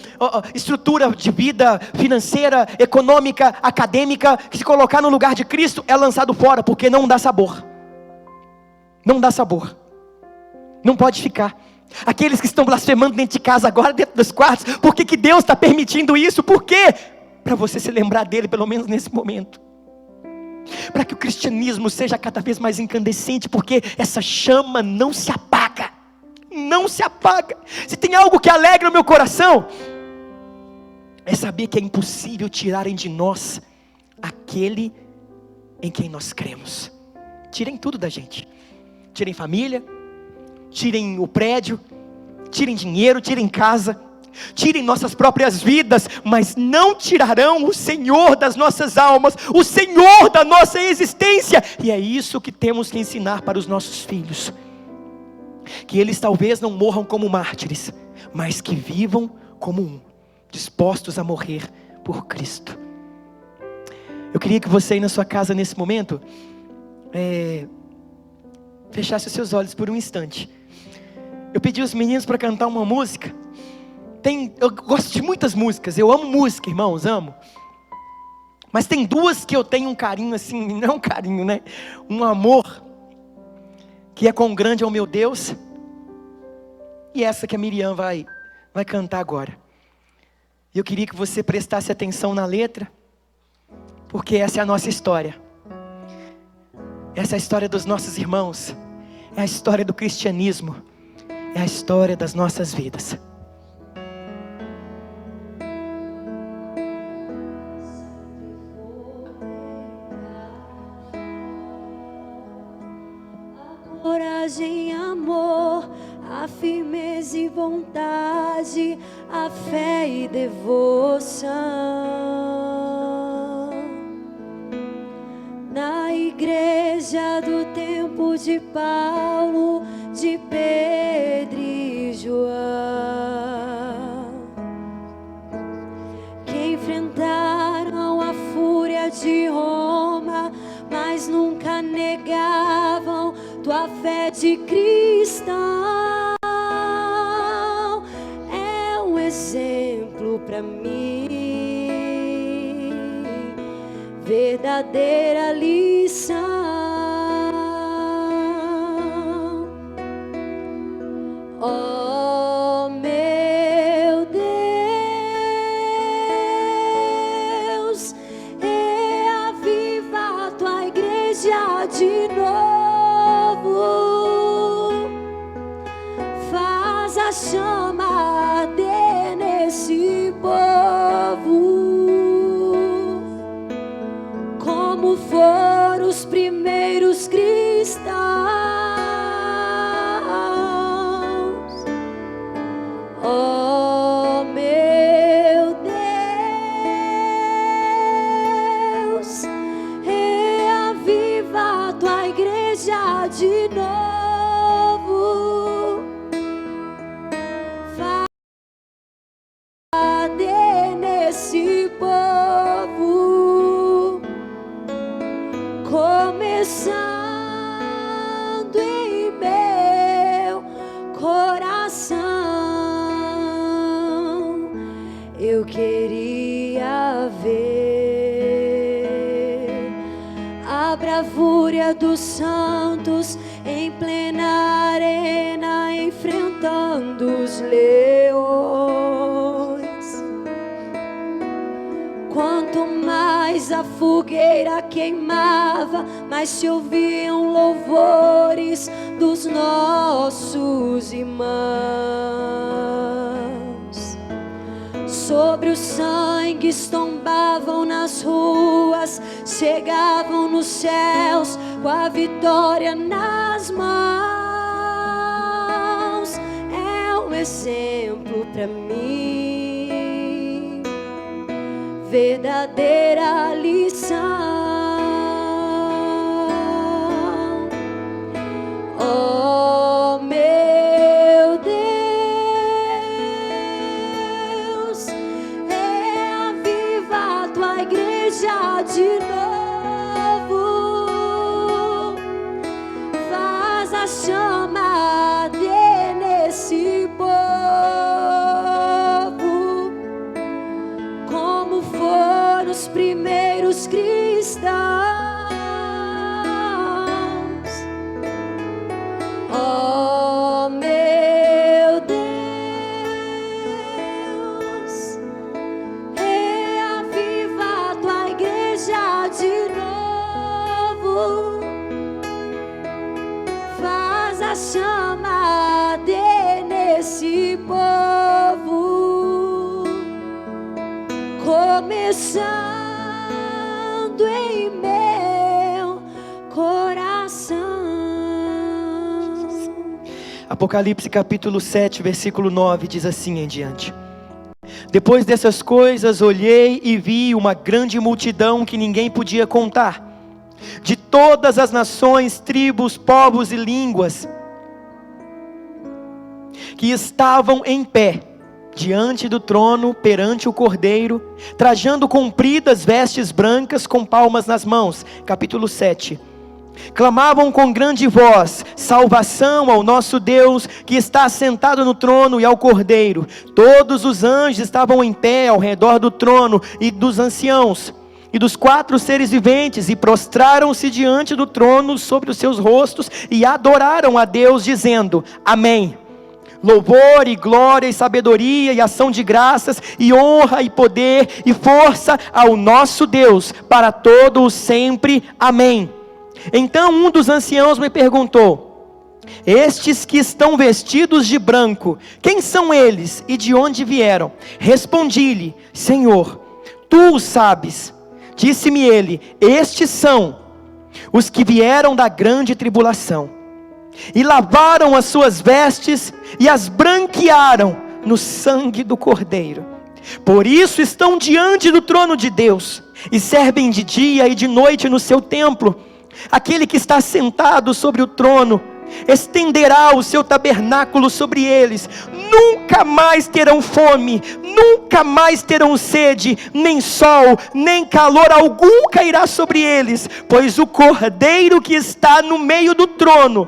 estrutura de vida financeira, econômica, acadêmica, que se colocar no lugar de Cristo, é lançado fora, porque não dá sabor. Não dá sabor. Não pode ficar. Aqueles que estão blasfemando dentro de casa agora, dentro dos quartos, por que Deus está permitindo isso? Por quê? Para você se lembrar dele, pelo menos nesse momento, para que o cristianismo seja cada vez mais incandescente, porque essa chama não se apaga. Não se apaga. Se tem algo que alegra o meu coração, é saber que é impossível tirarem de nós aquele em quem nós cremos. Tirem tudo da gente. Tirem família, tirem o prédio, tirem dinheiro, tirem casa, tirem nossas próprias vidas, mas não tirarão o Senhor das nossas almas, o Senhor da nossa existência. E é isso que temos que ensinar para os nossos filhos, que eles talvez não morram como mártires, mas que vivam como um, dispostos a morrer por Cristo. Eu queria que você aí na sua casa nesse momento fechasse os seus olhos por um instante. Eu pedi aos meninos para cantar uma música. Eu gosto de muitas músicas, eu amo música, irmãos, amo. Mas tem duas que eu tenho um carinho assim, não um carinho, né? Um amor, que é quão grande é o meu Deus. E essa que a Miriam vai cantar agora. E eu queria que você prestasse atenção na letra, porque essa é a nossa história. Essa é a história dos nossos irmãos, é a história do cristianismo, é a história das nossas vidas. Coragem, amor, a firmeza e vontade, a fé e devoção. Na igreja do tempo de Paulo, de Pedro e João, que enfrentaram a fúria de Roma, mas nunca negavam tua fé de cristão. É um exemplo para mim, verdadeira lição. Oh, meu Deus, reaviva a tua igreja de novo. Faz a chama arder nesse povo, como foram os primeiros cristãos. Oh, meu Deus, reaviva a tua igreja de novo. Faz arder nesse povo, começando em meu coração. eu queria ver a bravura dos santos em plena arena, enfrentando os leões. Quanto mais a fogueira queimava, mais se ouviam louvores dos nossos irmãos. Sobre o sangue tombavam nas ruas, chegavam nos céus com a vitória nas mãos. É um exemplo para mim, verdadeira lição. Oh meu Deus, reaviva a tua igreja de novo, faz a chama arder nesse povo, como foram os primeiros cristãos. Oh meu Deus, reaviva a tua igreja de novo, faz a chama arder nesse povo, começando em meu coração. Apocalipse capítulo 7, versículo 9, diz assim em diante: depois dessas coisas olhei e vi uma grande multidão que ninguém podia contar, de todas as nações, tribos, povos e línguas, que estavam em pé diante do trono, perante o Cordeiro, trajando compridas vestes brancas, com palmas nas mãos. Capítulo 7. Clamavam com grande voz: salvação ao nosso Deus, que está assentado no trono, e ao Cordeiro. Todos os anjos estavam em pé ao redor do trono e dos anciãos e dos 4 seres viventes, e prostraram-se diante do trono sobre os seus rostos e adoraram a Deus, dizendo: amém. Louvor e glória e sabedoria e ação de graças e honra e poder e força ao nosso Deus para todo o sempre. Amém. Então um dos anciãos me perguntou: estes que estão vestidos de branco, quem são eles e de onde vieram? Respondi-lhe: Senhor, tu o sabes. Disse-me ele: estes são os que vieram da grande tribulação, e lavaram as suas vestes e as branquearam no sangue do Cordeiro. Por isso estão diante do trono de Deus, e servem de dia e de noite no seu templo. Aquele que está sentado sobre o trono estenderá o seu tabernáculo sobre eles. Nunca mais terão fome, nunca mais terão sede, nem sol, nem calor algum cairá sobre eles, pois o Cordeiro que está no meio do trono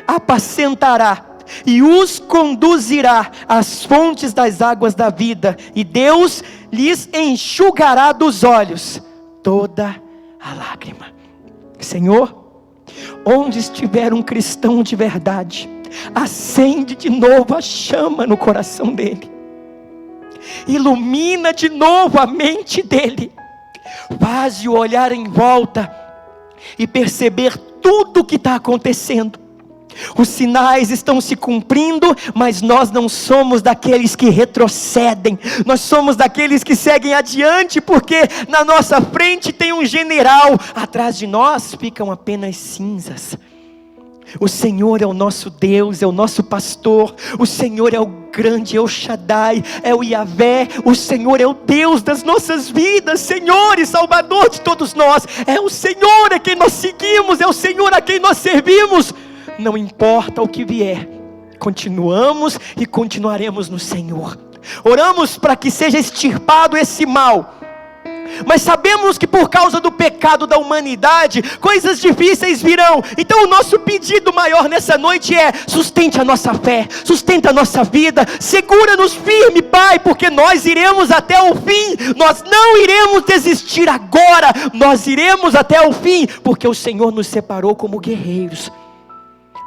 apacentará e os conduzirá às fontes das águas da vida, e Deus lhes enxugará dos olhos toda a lágrima. Senhor, onde estiver um cristão de verdade, acende de novo a chama no coração dele, ilumina de novo a mente dele, faz-o olhar em volta e perceber tudo o que está acontecendo. Os sinais estão se cumprindo, mas nós não somos daqueles que retrocedem, nós somos daqueles que seguem adiante, porque na nossa frente tem um general, atrás de nós ficam apenas cinzas. O Senhor é o nosso Deus, é o nosso pastor, o Senhor é o grande El Shaddai, é o Yahvé, o Senhor é o Deus das nossas vidas, Senhor e Salvador de todos nós. É o Senhor a quem nós seguimos, é o Senhor a quem nós servimos. Não importa o que vier, continuamos e continuaremos no Senhor. Oramos para que seja extirpado esse mal, mas sabemos que por causa do pecado da humanidade, coisas difíceis virão. Então o nosso pedido maior nessa noite é: sustente a nossa fé, sustenta a nossa vida, segura-nos firme, Pai, porque nós iremos até o fim. Nós não iremos desistir agora, nós iremos até o fim, porque o Senhor nos separou como guerreiros.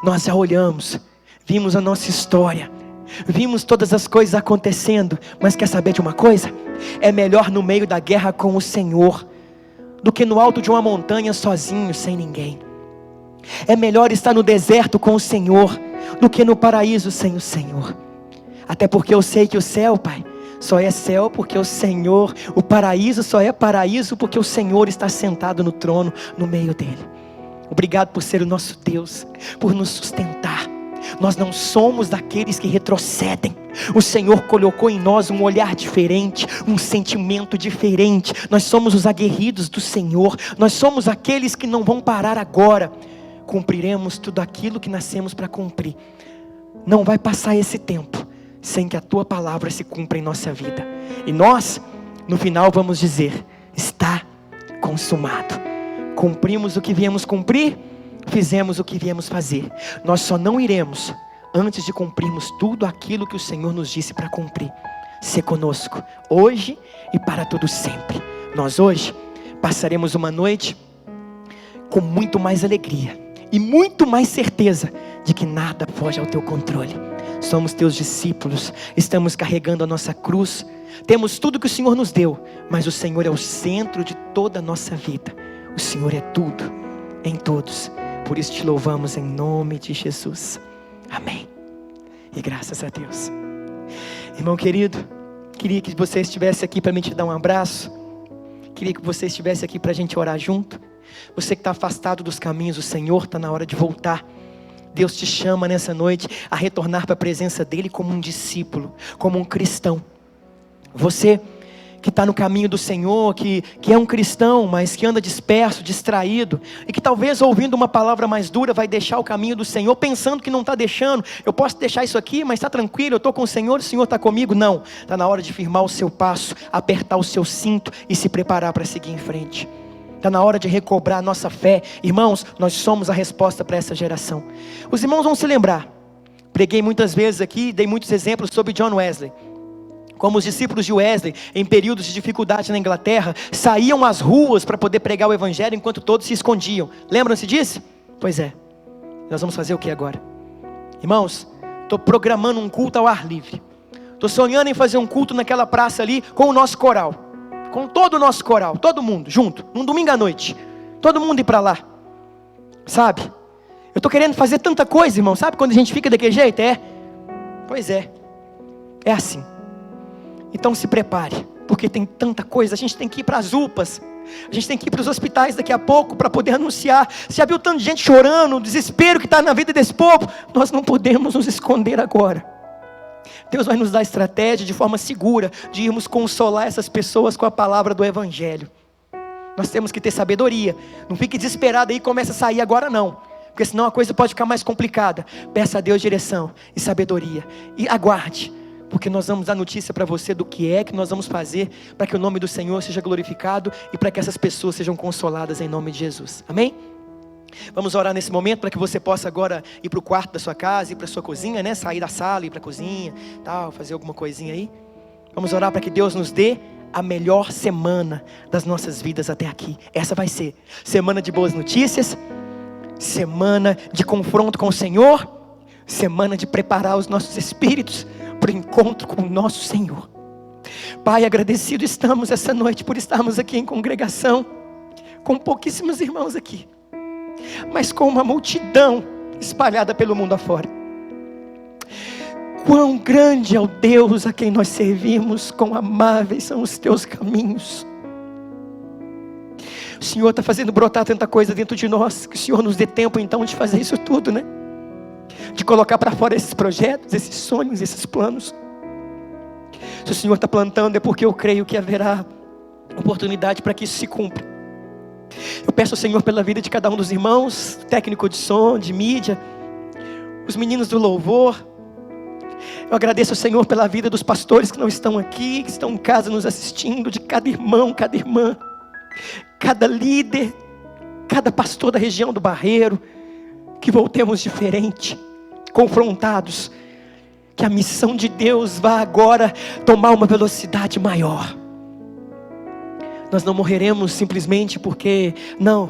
Nós já olhamos, vimos a nossa história, vimos todas as coisas acontecendo, mas quer saber de uma coisa? É melhor no meio da guerra com o Senhor, do que no alto de uma montanha sozinho, sem ninguém. É melhor estar no deserto com o Senhor, do que no paraíso sem o Senhor. Até porque eu sei que o céu, Pai, só é céu porque o Senhor, o paraíso só é paraíso porque o Senhor está sentado no trono, no meio dele. Obrigado por ser o nosso Deus, por nos sustentar. Nós não somos daqueles que retrocedem. O Senhor colocou em nós um olhar diferente, um sentimento diferente. Nós somos os aguerridos do Senhor. Nós somos aqueles que não vão parar agora. Cumpriremos tudo aquilo que nascemos para cumprir. Não vai passar esse tempo sem que a tua palavra se cumpra em nossa vida. E nós, no final, vamos dizer: está consumado. Cumprimos o que viemos cumprir, fizemos o que viemos fazer. Nós só não iremos antes de cumprirmos tudo aquilo que o Senhor nos disse para cumprir. Se conosco, hoje e para todo sempre. Nós hoje passaremos uma noite com muito mais alegria e muito mais certeza de que nada foge ao teu controle. Somos teus discípulos, estamos carregando a nossa cruz, temos tudo que o Senhor nos deu, mas o Senhor é o centro de toda a nossa vida. O Senhor é tudo, em todos. Por isso te louvamos em nome de Jesus. Amém. E graças a Deus. Irmão querido, queria que você estivesse aqui para me te dar um abraço. Queria que você estivesse aqui para a gente orar junto. Você que está afastado dos caminhos, o Senhor está na hora de voltar. Deus te chama nessa noite a retornar para a presença dEle como um discípulo, como um cristão. Você que está no caminho do Senhor, que é um cristão, mas que anda disperso, distraído, e que talvez ouvindo uma palavra mais dura vai deixar o caminho do Senhor, pensando que não está deixando. Eu posso deixar isso aqui, mas está tranquilo, eu estou com o Senhor está comigo. Não, está na hora de firmar o seu passo, apertar o seu cinto e se preparar para seguir em frente. Está na hora de recobrar a nossa fé. Irmãos, nós somos a resposta para essa geração. Os irmãos vão se lembrar, preguei muitas vezes aqui, dei muitos exemplos sobre John Wesley. Como os discípulos de Wesley, em períodos de dificuldade na Inglaterra, saíam às ruas para poder pregar o Evangelho enquanto todos se escondiam. Lembram-se disso? Pois é. Nós vamos fazer o que agora? Irmãos, estou programando um culto ao ar livre. Estou sonhando em fazer um culto naquela praça ali com o nosso coral. Com todo o nosso coral, todo mundo junto, num domingo à noite. Todo mundo ir para lá. Sabe? Eu estou querendo fazer tanta coisa, irmão. Sabe quando a gente fica daquele jeito? Pois é. É assim. Então se prepare, porque tem tanta coisa. A gente tem que ir para as UPAs, a gente tem que ir para os hospitais daqui a pouco para poder anunciar. Você já viu tanto de gente chorando, o desespero que está na vida desse povo? Nós não podemos nos esconder agora. Deus vai nos dar estratégia de forma segura de irmos consolar essas pessoas com a palavra do Evangelho. Nós temos que ter sabedoria. Não fique desesperado aí e comece a sair agora não, porque senão a coisa pode ficar mais complicada. Peça a Deus direção e sabedoria e aguarde, porque nós vamos dar notícia para você do que é que nós vamos fazer para que o nome do Senhor seja glorificado e para que essas pessoas sejam consoladas em nome de Jesus. Amém? Vamos orar nesse momento para que você possa agora ir para o quarto da sua casa, ir para a sua cozinha, né? Sair da sala, ir para a cozinha, tal, fazer alguma coisinha aí. Vamos orar para que Deus nos dê a melhor semana das nossas vidas até aqui. Essa vai ser semana de boas notícias, semana de confronto com o Senhor, semana de preparar os nossos espíritos para o encontro com o nosso Senhor. Pai, agradecido estamos essa noite por estarmos aqui em congregação, com pouquíssimos irmãos aqui, mas com uma multidão espalhada pelo mundo afora. Quão grande é o Deus a quem nós servimos, quão amáveis são os teus caminhos. O Senhor está fazendo brotar tanta coisa dentro de nós, que o Senhor nos dê tempo então de fazer isso tudo, né? De colocar para fora esses projetos, esses sonhos, esses planos. Se o Senhor está plantando é porque eu creio que haverá oportunidade para que isso se cumpra. Eu peço ao Senhor pela vida de cada um dos irmãos, técnico de som, de mídia, os meninos do louvor, Eu agradeço ao Senhor pela vida dos pastores que não estão aqui, que estão em casa nos assistindo, de cada irmão, cada irmã, cada líder, cada pastor da região do Barreiro. Que voltemos diferente, confrontados, que a missão de Deus vá agora tomar uma velocidade maior. Nós não morreremos simplesmente porque, não,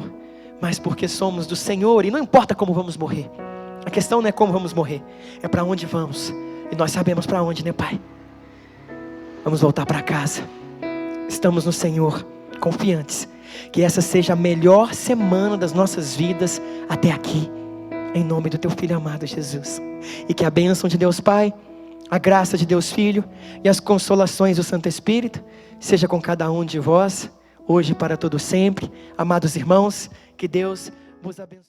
mas porque somos do Senhor, e não importa como vamos morrer. A questão não é como vamos morrer, é para onde vamos, e nós sabemos para onde, né, Pai? Vamos voltar para casa, estamos no Senhor, confiantes, que essa seja a melhor semana das nossas vidas até aqui, em nome do Teu Filho amado Jesus, e que a bênção de Deus Pai, a graça de Deus Filho e as consolações do Santo Espírito seja com cada um de vós, hoje e para todo sempre. Amados irmãos, que Deus vos abençoe.